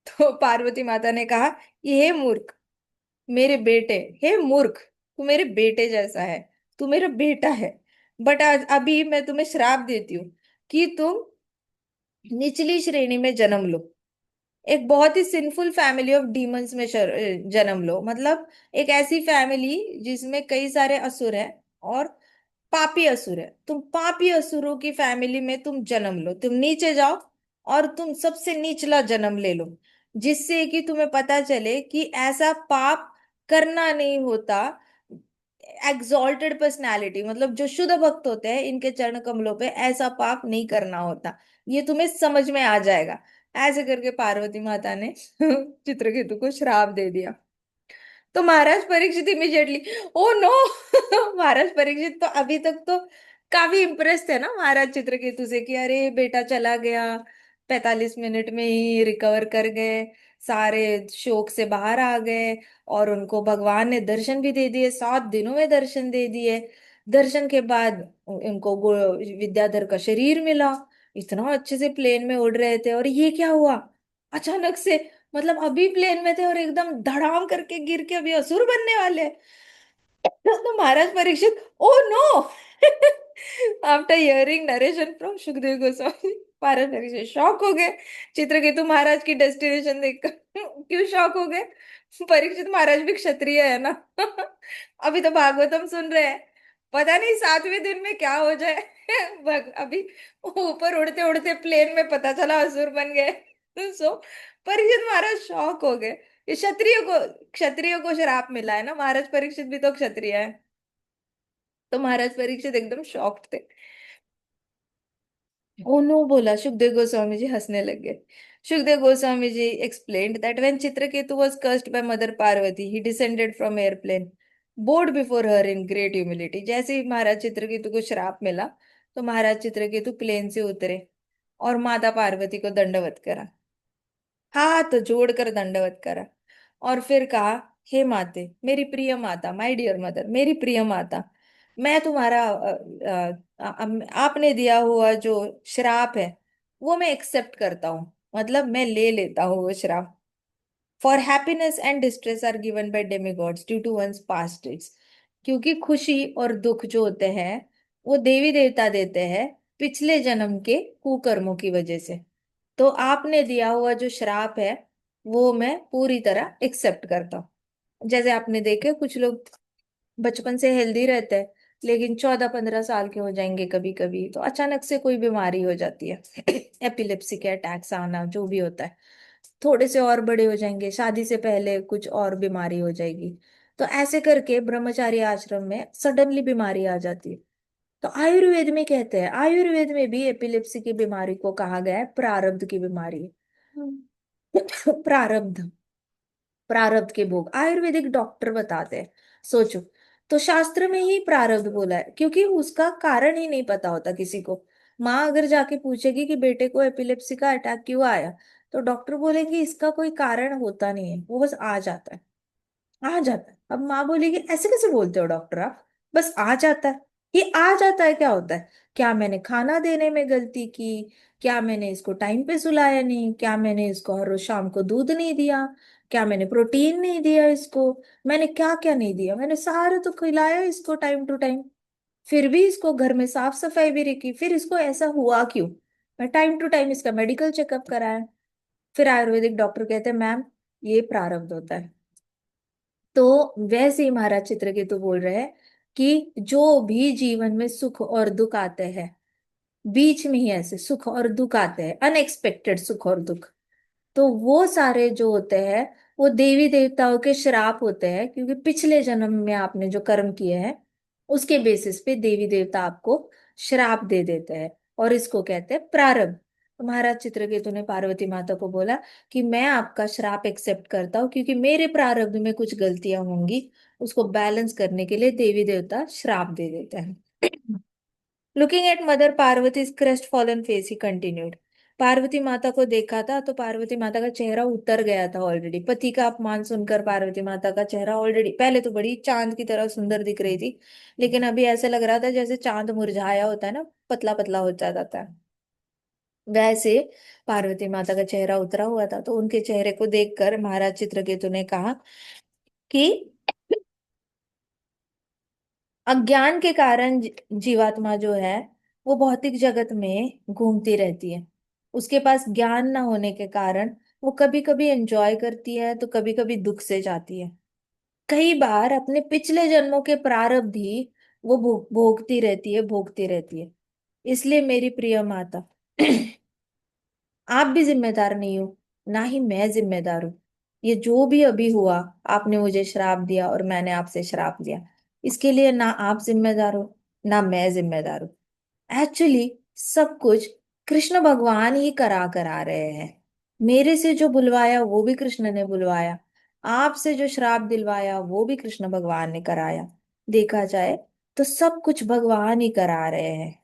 तो पार्वती माता ने कहा कि हे मूर्ख मेरे बेटे, हे मूर्ख तू मेरे बेटे जैसा है, तू मेरा बेटा है, बट आज अभी मैं तुम्हें श्राप देती हूँ कि तुम निचली श्रेणी में जन्म लो, एक बहुत ही सिंफुल फैमिली ऑफ डीमंस में जन्म लो, मतलब एक ऐसी फैमिली जिसमें कई सारे असुर हैं और पापी असुर है। तुम पापी असुरों की फैमिली में तुम जन्म लो, तुम नीचे जाओ और तुम सबसे निचला जन्म ले लो, जिससे कि तुम्हें पता चले कि ऐसा पाप करना नहीं होता। एग्जॉल्टेड पर्सनालिटी मतलब जो शुद्ध भक्त होते हैं इनके चरण कमलों पे ऐसा पाप नहीं करना होता, ये तुम्हें समझ में आ जाएगा। ऐसे करके पार्वती माता ने चित्रकेतु को श्राप दे दिया। तो Maharaj Parikshit immediately, oh no. महाराज परीक्षित तो अभी तक तो काफी इम्प्रेस थे ना महाराज चित्रकेतु से कि अरे बेटा चला गया, 45 मिनट में ही रिकवर कर गए, सारे शोक से बाहर आ गए, और उनको भगवान ने दर्शन भी दे दिए, 7 दिनों में दर्शन दे दिए। दर्शन के बाद उनको विद्याधर का शरीर मिला, इतना अच्छे से प्लेन में उड़ रहे थे, और ये क्या हुआ अचानक से, मतलब अभी प्लेन में थे और एकदम धड़ाम करके गिर के अभी असुर बनने वाले हैं। तो Maharaj Parikshit, oh no. After hearing narration from Sukhdev Goswami, Maharaj Parikshit shock हो गए। चित्रकेतु महाराज की डेस्टिनेशन देखकर। क्यों शॉक हो गए? परीक्षित महाराज भी क्षत्रिय है ना। अभी तो भागवतम सुन रहे हैं, पता नहीं 7वें दिन में क्या हो जाए। अभी ऊपर उड़ते उड़ते प्लेन में पता चला असुर बन गए। सो परीक्षित महाराज शॉक हो गए। ये क्षत्रियो को श्राप मिला है ना, महाराज परीक्षित भी तो क्षत्रिय है। तो महाराज परीक्षित एकदम शॉक्ड थे। ओ नो बोला, सुखदेव गोस्वामी जी हंसने लगे। Sukhdev Goswami ji explained that when Chitraketu was cursed by Mother Parvati, he descended from airplane, bowed before her in great humility। जैसे ही महाराज चित्रकेतु को श्राप मिला, तो महाराज चित्रकेतु प्लेन से उतरे और माता पार्वती को दंडवत करा, हाथ जोड़कर दंडवत करा, और फिर कहा, हे माते, मेरी प्रिय माता, माय डियर मदर, मेरी प्रिय माता, मैं तुम्हारा आपने दिया हुआ जो श्राप है वो मैं एक्सेप्ट करता हूँ, मतलब मैं ले लेता हूँ वो श्राप। For happiness and distress are given by demigods due to one's past deeds. क्योंकि खुशी और दुख जो होते हैं वो देवी देवता देते हैं पिछले जन्म के कुकर्मों की वजह से। तो आपने दिया हुआ जो श्राप है वो मैं पूरी तरह एक्सेप्ट करता हूँ। जैसे आपने देखे कुछ लोग बचपन से हेल्दी रहते हैं, लेकिन 14-15 साल के हो जाएंगे कभी कभी तो अचानक से कोई बीमारी हो जाती है। एपिलेप्सी के अटैक्स आना जो भी होता है, थोड़े से और बड़े हो जाएंगे, शादी से पहले कुछ और बीमारी हो जाएगी। तो ऐसे करके ब्रह्मचारी आश्रम में सडनली बीमारी आ जाती है। तो आयुर्वेद में कहते हैं, आयुर्वेद में भी एपिलेप्सी की बीमारी को कहा गया है प्रारब्ध की बीमारी। प्रारब्ध, प्रारब्ध के भोग आयुर्वेदिक डॉक्टर बताते हैं। सोचो, तो शास्त्र में ही प्रारब्ध बोला है, क्योंकि उसका कारण ही नहीं पता होता किसी को। माँ अगर जाके पूछेगी कि बेटे को एपिलेप्सी का अटैक क्यों आया, तो डॉक्टर बोलेंगे इसका कोई कारण होता नहीं है, वो बस आ जाता है, आ जाता है। अब माँ बोलेगी ऐसे कैसे बोलते हो डॉक्टर आप, बस आ जाता है। ये आ जाता है क्या होता है? क्या मैंने खाना देने में गलती की, क्या मैंने इसको टाइम पे सुलाया नहीं, क्या मैंने इसको हर रोज शाम को दूध नहीं दिया, क्या मैंने प्रोटीन नहीं दिया इसको, मैंने क्या क्या नहीं दिया, मैंने सारा तो खिलाया इसको टाइम टू टाइम, फिर भी इसको घर में साफ सफाई भी रखी, फिर इसको ऐसा हुआ क्यों? मैं टाइम टू टाइम इसका मेडिकल चेकअप कराया। फिर आयुर्वेदिक डॉक्टर कहते हैं मैम ये प्रारब्ध होता है। तो वैसे ही महाराज चित्रकेतु बोल रहे हैं कि जो भी जीवन में सुख और दुख आते हैं, बीच में ही ऐसे सुख और दुख आते हैं, अनएक्सपेक्टेड सुख और दुख, तो वो सारे जो होते हैं वो देवी देवताओं के श्राप होते हैं, क्योंकि पिछले जन्म में आपने जो कर्म किए हैं उसके बेसिस पे देवी देवता आपको श्राप दे देते हैं, और इसको कहते हैं प्रारब्ध। तो महाराज चित्रकेतु ने पार्वती माता को बोला कि मैं आपका श्राप एक्सेप्ट करता हूँ, क्योंकि मेरे प्रारब्ध में कुछ गलतियां होंगी, उसको बैलेंस करने के लिए देवी देवता श्राप दे देते हैं। Looking at mother Parvati's crestfallen face, he continued. Parvati माता को देखा था तो पार्वती माता का चेहरा उतर गया था ऑलरेडी, पति का अपमान सुनकर पार्वती माता का चेहरा ऑलरेडी, पहले तो बड़ी चांद की तरह सुंदर दिख रही थी, लेकिन अभी ऐसे लग रहा था जैसे चांद मुरझाया होता है ना, पतला पतला हो जाता है, वैसे पार्वती माता का चेहरा उतरा हुआ था। तो उनके चेहरे को देखकर महाराज चित्रकेतु ने कहा कि अज्ञान के कारण जीवात्मा जो है वो भौतिक जगत में घूमती रहती है। उसके पास ज्ञान ना होने के कारण वो कभी कभी एंजॉय करती है तो कभी कभी दुख से जाती है। कई बार अपने पिछले जन्मों के प्रारब्ध ही वो भोगती रहती है, भोगती रहती है। इसलिए मेरी प्रिय माता, आप भी जिम्मेदार नहीं हो, ना ही मैं जिम्मेदार हूँ। ये जो भी अभी हुआ, आपने मुझे श्राप दिया और मैंने आपसे श्राप लिया, इसके लिए ना आप जिम्मेदार हो ना मैं जिम्मेदार हूँ। एक्चुअली सब कुछ कृष्ण भगवान ही करा करा रहे हैं। मेरे से जो बुलवाया वो भी कृष्ण ने बुलवाया, आपसे जो श्राप दिलवाया वो भी कृष्ण भगवान ने कराया। देखा जाए तो सब कुछ भगवान ही करा रहे हैं।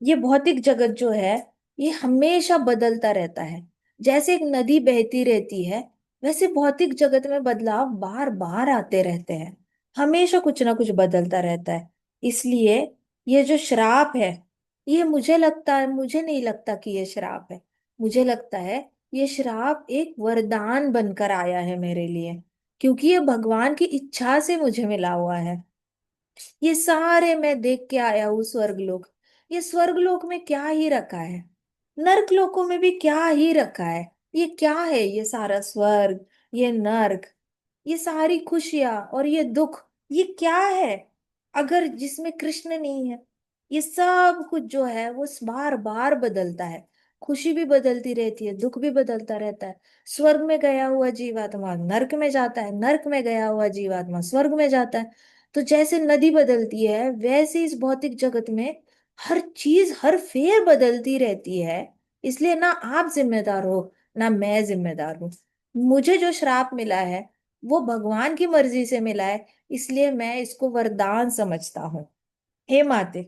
ये भौतिक जगत जो है, ये हमेशा बदलता रहता है। जैसे एक नदी बहती रहती है, वैसे भौतिक जगत में बदलाव बार बार आते रहते हैं। हमेशा कुछ ना कुछ बदलता रहता है। इसलिए ये जो श्राप है, ये मुझे लगता है, मुझे नहीं लगता कि ये श्राप है। मुझे लगता है ये श्राप एक वरदान बनकर आया है मेरे लिए, क्योंकि ये भगवान की इच्छा से मुझे मिला हुआ है। ये सारे मैं देख के आया हूँ स्वर्गलोक। ये स्वर्गलोक में क्या ही रखा है, नर्क लोकों में भी क्या ही रखा है। ये क्या है, ये सारा स्वर्ग, ये नर्क, ये सारी खुशियां और ये दुख, ये क्या है अगर जिसमें कृष्ण नहीं है। ये सब कुछ जो है वो बार बार बदलता है। खुशी भी बदलती रहती है, दुख भी बदलता रहता है। स्वर्ग में गया हुआ जीवात्मा नर्क में जाता है, नर्क में गया हुआ जीवात्मा स्वर्ग में जाता है। तो जैसे नदी बदलती है, वैसे इस भौतिक जगत में हर चीज हर फेर बदलती रहती है। इसलिए ना आप जिम्मेदार हो, ना मैं जिम्मेदार हूँ। मुझे जो श्राप मिला है वो भगवान की मर्जी से मिला है, इसलिए मैं इसको वरदान समझता हूँ। हे माते,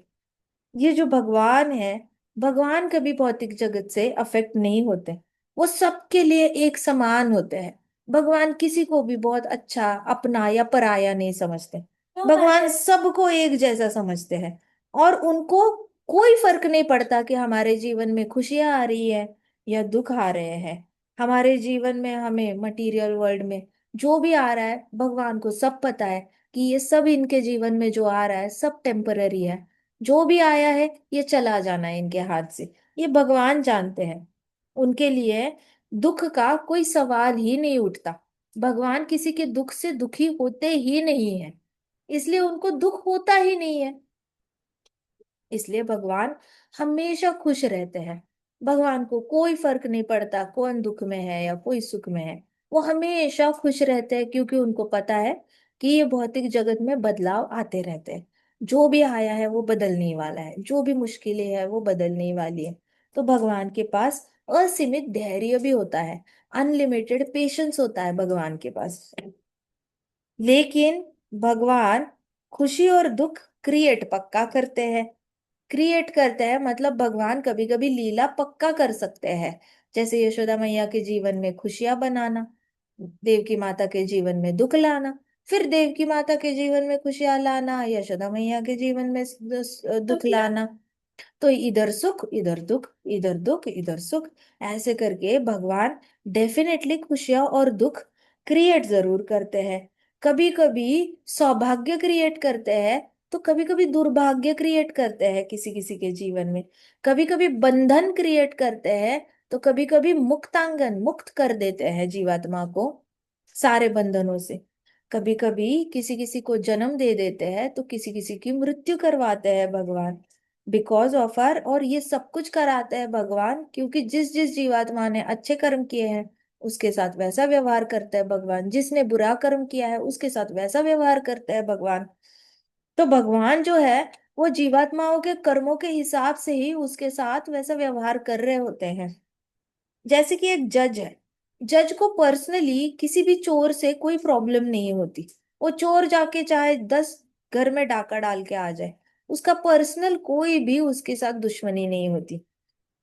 ये जो भगवान है, भगवान कभी भौतिक जगत से अफेक्ट नहीं होते। वो सबके लिए एक समान होते हैं। भगवान किसी को भी बहुत अच्छा अपना या पराया नहीं समझते। भगवान सबको एक जैसा समझते हैं। और उनको कोई फर्क नहीं पड़ता कि हमारे जीवन में खुशियां आ रही है या दुख आ रहे हैं। हमारे जीवन में हमें मटेरियल वर्ल्ड में जो भी आ रहा है, भगवान को सब पता है कि ये सब इनके जीवन में जो आ रहा है सब टेम्पररी है। जो भी आया है ये चला जाना है इनके हाथ से, ये भगवान जानते हैं। उनके लिए दुख का कोई सवाल ही नहीं उठता। भगवान किसी के दुख से दुखी होते ही नहीं है, इसलिए उनको दुख होता ही नहीं है। इसलिए भगवान हमेशा खुश रहते हैं। भगवान को कोई फर्क नहीं पड़ता कौन दुख में है या कोई सुख में है। वो हमेशा खुश रहते हैं, क्योंकि उनको पता है कि ये भौतिक जगत में बदलाव आते रहते हैं। जो भी आया है वो बदलने वाला है, जो भी मुश्किलें है वो बदलने वाली है। तो भगवान के पास असीमित धैर्य भी होता है, अनलिमिटेड पेशेंस होता है भगवान के पास। लेकिन भगवान खुशी और दुख क्रिएट पक्का करते हैं। क्रिएट करते हैं मतलब भगवान कभी कभी लीला पक्का कर सकते हैं। जैसे यशोदा मैया के जीवन में खुशियां बनाना, देवकी माता के जीवन में दुख लाना, फिर देवकी माता के जीवन में खुशियां लाना, यशोदा मैया के जीवन में दुख लाना। तो इधर सुख इधर दुख, इधर दुख इधर सुख, ऐसे करके भगवान डेफिनेटली खुशियां और दुख क्रिएट जरूर करते हैं। कभी कभी सौभाग्य क्रिएट करते हैं, तो कभी कभी दुर्भाग्य क्रिएट करते हैं किसी किसी के जीवन में। कभी कभी बंधन क्रिएट करते हैं, तो कभी कभी मुक्तांगन मुक्त कर देते हैं जीवात्मा को सारे बंधनों से। कभी कभी किसी किसी को जन्म दे देते हैं, तो किसी किसी की मृत्यु करवाते हैं भगवान, बिकॉज ऑफ आर। और ये सब कुछ कराते हैं भगवान, क्योंकि जिस जिस जीवात्मा ने अच्छे कर्म किए हैं उसके साथ वैसा व्यवहार करता है भगवान, जिसने बुरा कर्म किया है उसके साथ वैसा व्यवहार करता है भगवान। तो भगवान जो है वो जीवात्माओं के कर्मों के हिसाब से ही उसके साथ वैसा व्यवहार कर रहे होते हैं। जैसे कि एक जज है, जज को पर्सनली किसी भी चोर से कोई प्रॉब्लम नहीं होती। वो चोर जाके चाहे 10 घर में डाका डाल के आ जाए, उसका पर्सनल कोई भी उसके साथ दुश्मनी नहीं होती।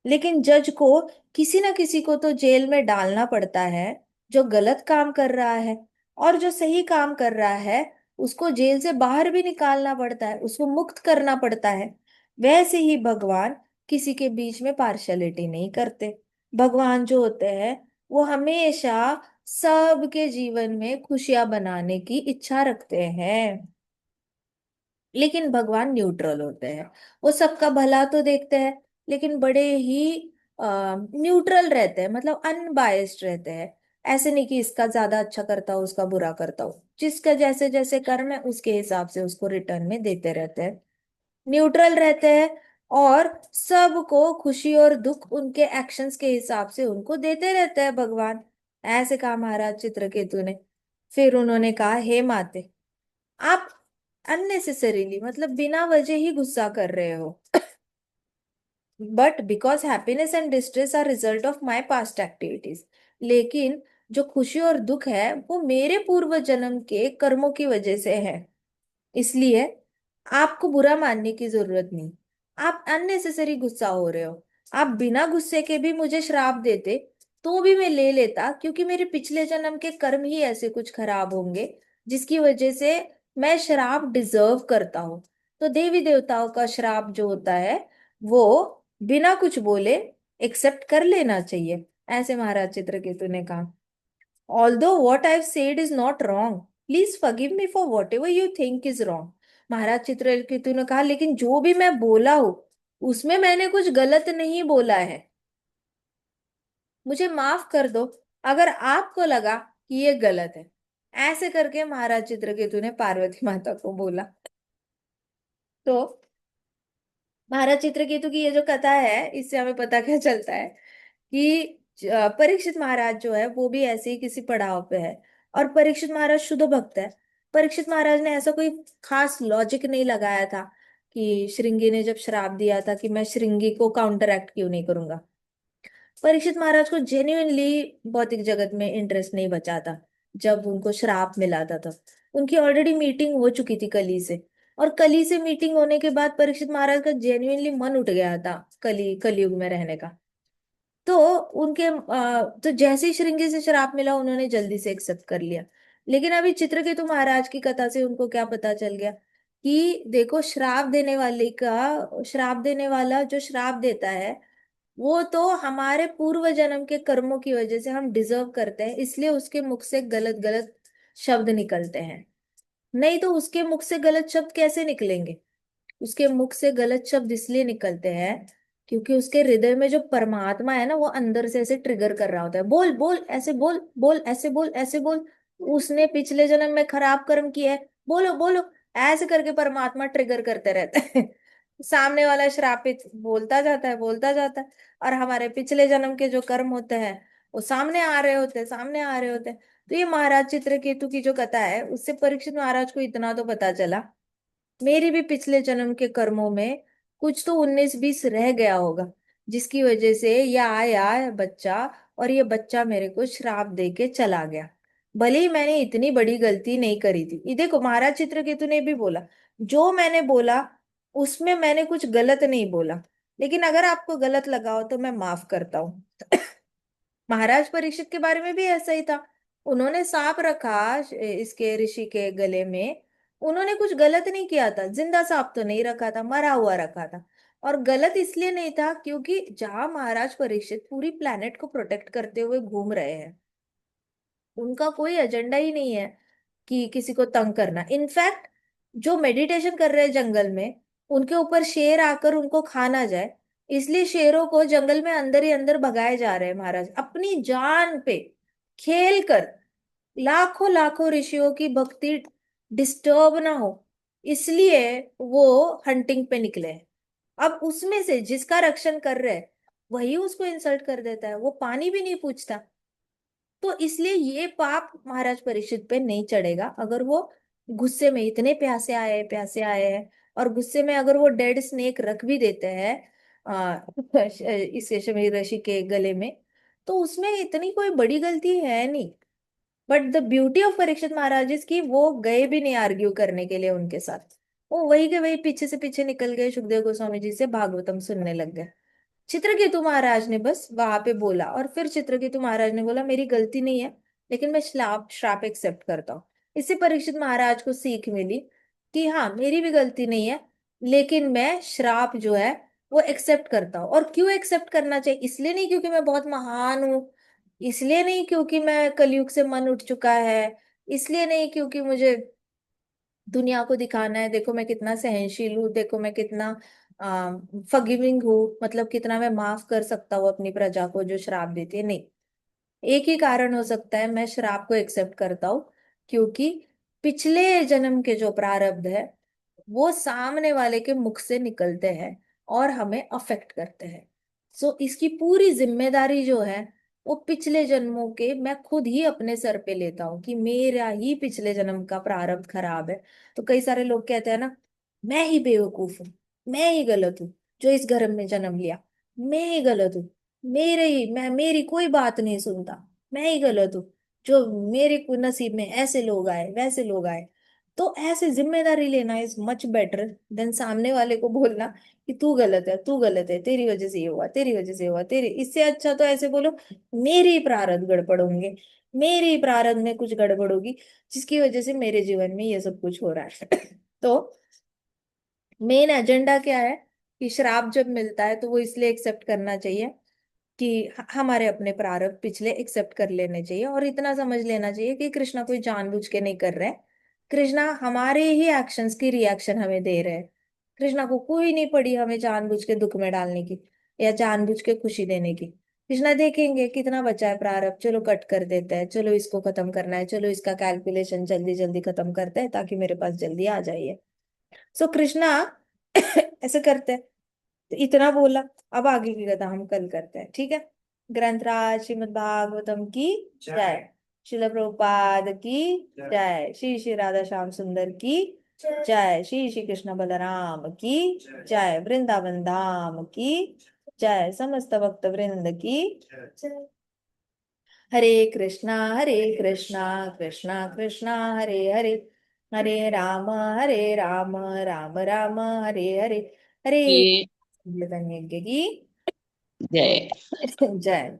लेकिन जज को किसी ना किसी को तो जेल में डालना पड़ता है, जो गलत काम कर रहा है। और जो सही काम कर रहा है उसको जेल से बाहर भी निकालना पड़ता है, उसको मुक्त करना पड़ता है। वैसे ही भगवान किसी के बीच में पार्शलिटी नहीं करते। भगवान जो होते हैं वो हमेशा सबके जीवन में खुशियां बनाने की इच्छा रखते हैं। लेकिन भगवान न्यूट्रल होते हैं। वो सबका भला तो देखते हैं, लेकिन बड़े ही न्यूट्रल रहते हैं, मतलब अनबायस्ड रहते हैं। ऐसे नहीं कि इसका ज्यादा अच्छा करता हो उसका बुरा करता हो, जिसका जैसे जैसे कर्म है उसके हिसाब से उसको रिटर्न में देते रहते हैं। न्यूट्रल रहते हैं, और सबको खुशी और दुख उनके एक्शंस के हिसाब से उनको देते रहते हैं भगवान। ऐसे कहा महाराज चित्रकेतु ने। फिर उन्होंने कहा, हे माते, आप अननेसेसरीली मतलब बिना वजह ही गुस्सा कर रहे हो। But because happiness and distress are result of my past activities. लेकिन जो खुशी और दुख है वो मेरे पूर्व जन्म के कर्मों की वजह से है। इसलिए आपको बुरा मानने की जरूरत नहीं। आप अननेसेसरी गुस्सा हो रहे हो। आप बिना गुस्से के भी मुझे श्राप देते तो भी मैं ले लेता, क्योंकि मेरे पिछले जन्म के कर्म ही ऐसे कुछ खराब होंगे जिसकी वजह से मैं श्राप डिजर्व करता हूँ। तो देवी देवताओं का श्राप जो होता है वो बिना कुछ बोले एक्सेप्ट कर लेना चाहिए, ऐसे महाराज चित्रकेतु ने कहा। Although what I've said is not wrong, please forgive me for whatever you think is wrong। महाराज चित्रकेतु ने कहा, लेकिन जो भी मैं बोला हूं उसमें मैंने कुछ गलत नहीं बोला है, मुझे माफ कर दो अगर आपको लगा कि ये गलत है। ऐसे करके महाराज चित्रकेतु ने पार्वती माता को बोला। तो महाराज चित्रकेतु की ये जो कथा है इससे हमें पता क्या चलता है कि परीक्षित महाराज जो है वो भी ऐसे ही किसी पड़ाव पे है। और परीक्षित महाराज शुद्ध भक्त है। परीक्षित महाराज ने ऐसा कोई खास लॉजिक नहीं लगाया था कि श्रृंगी ने जब श्राप दिया था कि मैं श्रृंगी को काउंटर एक्ट क्यों नहीं करूंगा। परीक्षित महाराज को जेन्युइनली भौतिक जगत में इंटरेस्ट नहीं बचा था। जब उनको श्राप मिला था तब उनकी ऑलरेडी मीटिंग हो चुकी थी कली से। और कली से मीटिंग होने के बाद परीक्षित महाराज का जेन्युइनली मन उठ गया था कलयुग में रहने का। तो उनके तो जैसे ही श्रृंगी से श्राप मिला उन्होंने जल्दी से एक्सेप्ट कर लिया। लेकिन अभी चित्रकेतु महाराज की कथा से उनको क्या पता चल गया कि देखो, श्राप देने वाला जो श्राप देता है वो तो हमारे पूर्व जन्म के कर्मों की वजह से हम डिजर्व करते हैं, इसलिए उसके मुख से गलत गलत शब्द निकलते हैं। नहीं तो उसके मुख से गलत शब्द कैसे निकलेंगे? उसके मुख से गलत शब्द इसलिए निकलते हैं क्योंकि उसके हृदय में जो परमात्मा है ना वो अंदर से ऐसे ट्रिगर कर रहा होता है, बोल बोल ऐसे बोल, बोल ऐसे बोल, ऐसे बोल। उसने पिछले जन्म में खराब कर्म किया है, बोलो बोलो। ऐसे करके परमात्मा ट्रिगर करते रहते हैं। सामने वाला श्रापित बोलता जाता है, बोलता जाता है। और हमारे पिछले जन्म के जो कर्म होते हैं वो सामने आ रहे होते हैं, सामने आ रहे होते हैं। तो ये महाराज चित्रकेतु की जो कथा है उससे परीक्षित महाराज को इतना तो पता चला, मेरी भी पिछले जन्म के कर्मों में कुछ तो 19-20 रह गया होगा जिसकी वजह से ये आया बच्चा, और ये बच्चा मेरे को श्राप दे के चला गया। भले ही मैंने इतनी बड़ी गलती नहीं करी थी। ये देखो महाराज चित्रकेतु ने भी बोला जो मैंने बोला उसमें मैंने कुछ गलत नहीं बोला, लेकिन अगर आपको गलत लगा हो तो मैं माफ करता हूँ। महाराज परीक्षित के बारे में भी ऐसा ही था। उन्होंने सांप रखा इसके ऋषि के गले में। उन्होंने कुछ गलत नहीं किया था, जिंदा सांप तो नहीं रखा था, मरा हुआ रखा था। और गलत इसलिए नहीं था क्योंकि जहां महाराज परीक्षित पूरी प्लेनेट को प्रोटेक्ट करते हुए घूम रहे हैं, उनका कोई एजेंडा ही नहीं है कि किसी को तंग करना। इनफैक्ट जो मेडिटेशन कर रहे हैं जंगल में, उनके ऊपर शेर आकर उनको खा ना जाए इसलिए शेरों को जंगल में अंदर ही अंदर भगाए जा रहे हैं महाराज, अपनी जान पे खेल कर। लाखों लाखों ऋषियों की भक्ति डिस्टर्ब ना हो इसलिए वो हंटिंग पे निकले हैं। अब उसमें से जिसका रक्षण कर रहे हैं वही उसको इंसल्ट कर देता है, वो पानी भी नहीं पूछता। तो इसलिए ये पाप महाराज परीक्षित पे नहीं चढ़ेगा अगर वो गुस्से में इतने प्यासे आए हैं और गुस्से में अगर वो डेड स्नेक रख भी देते हैं इस शमीर ऋषि के गले में, तो उसमें इतनी कोई बड़ी गलती है नहीं। But the beauty of Parikshit Maharaj is की वो गए भी नहीं आर्ग्यू करने के लिए उनके साथ। वो वही के वही पीछे से पीछे निकल गए, सुखदेव गोस्वामी जी से भागवतम सुनने लग गए। चित्रकेतु महाराज ने बस वहां पे बोला और फिर चित्रकेतु महाराज ने बोला मेरी गलती नहीं है, लेकिन मैं श्राप श्राप एक्सेप्ट करता हूँ। इससे परीक्षित महाराज को सीख मिली कि हाँ मेरी भी गलती नहीं है, लेकिन मैं श्राप जो है वो एक्सेप्ट करता हूँ। और क्यों एक्सेप्ट करना चाहिए? इसलिए नहीं क्योंकि मैं बहुत महान हूँ, इसलिए नहीं क्योंकि मैं कलयुग से मन उठ चुका है, इसलिए नहीं क्योंकि मुझे दुनिया को दिखाना है देखो मैं कितना सहनशील हूँ, देखो मैं कितना फॉरगिविंग हूँ, मतलब कितना मैं माफ कर सकता हूँ अपनी प्रजा को जो श्राप देती है। नहीं, एक ही कारण हो सकता है मैं श्राप को एक्सेप्ट करता हूँ, क्योंकि पिछले जन्म के जो प्रारब्ध है वो सामने वाले के मुख से निकलते हैं और हमें अफेक्ट करते हैं। सो इसकी पूरी जिम्मेदारी जो है वो पिछले जन्मों के मैं खुद ही अपने सर पे लेता हूँ कि मेरा ही पिछले जन्म का प्रारब्ध खराब है। तो कई सारे लोग कहते हैं ना, मैं ही बेवकूफ हूँ, मैं ही गलत हूँ जो इस घर में जन्म लिया, मैं ही गलत हूँ, मेरे ही मैं मेरी कोई बात नहीं सुनता, मैं ही गलत हूँ। जो मेरे को नसीब में ऐसे लोग आए वैसे लोग आए। तो ऐसे जिम्मेदारी लेना इज मच बेटर देन सामने वाले को बोलना कि तू गलत है, तू गलत है, तेरी वजह से ये हुआ, तेरी वजह से ये हुआ, तेरी। इससे अच्छा तो ऐसे बोलो मेरे ही प्रारब्ध गड़बड़ होंगे, मेरे ही प्रारब्ध में कुछ गड़बड़ होगी जिसकी वजह से मेरे जीवन में ये सब कुछ हो रहा है। तो मेन एजेंडा क्या है कि श्राप जब मिलता है तो वो इसलिए एक्सेप्ट करना चाहिए कि हमारे अपने प्रारब्ध पिछले एक्सेप्ट कर लेने चाहिए, और इतना समझ लेना चाहिए कि कृष्णा कोई जानबूझ के नहीं कर रहे हैं। कृष्णा हमारे ही एक्शंस की रिएक्शन हमें दे रहे हैं। कृष्णा को कोई नहीं पड़ी हमें जानबूझ के दुख में डालने की या जानबूझ के खुशी देने की। कृष्णा देखेंगे कितना बचा है प्रारब्ध, चलो कट कर देते हैं, चलो इसको खत्म करना है, चलो इसका कैलकुलेशन जल्दी जल्दी खत्म करते हैं ताकि मेरे पास जल्दी आ जाइए। सो कृष्णा ऐसे करते हैं। तो इतना बोला, अब आगे की कथा हम कल करते हैं, ठीक है। ग्रंथराज श्रीमद् भागवतम की जय। शिल प्रभुपाद की जय। श्री श्री राधा श्याम सुंदर की जय। श्री श्री कृष्ण बलराम की जय। वृंदावन धाम की जय। समस्त भक्त वृंद की जय। हरे कृष्णा कृष्णा कृष्णा हरे हरे, हरे राम राम राम हरे हरे। हरे ये चैतन्य की जय। जय।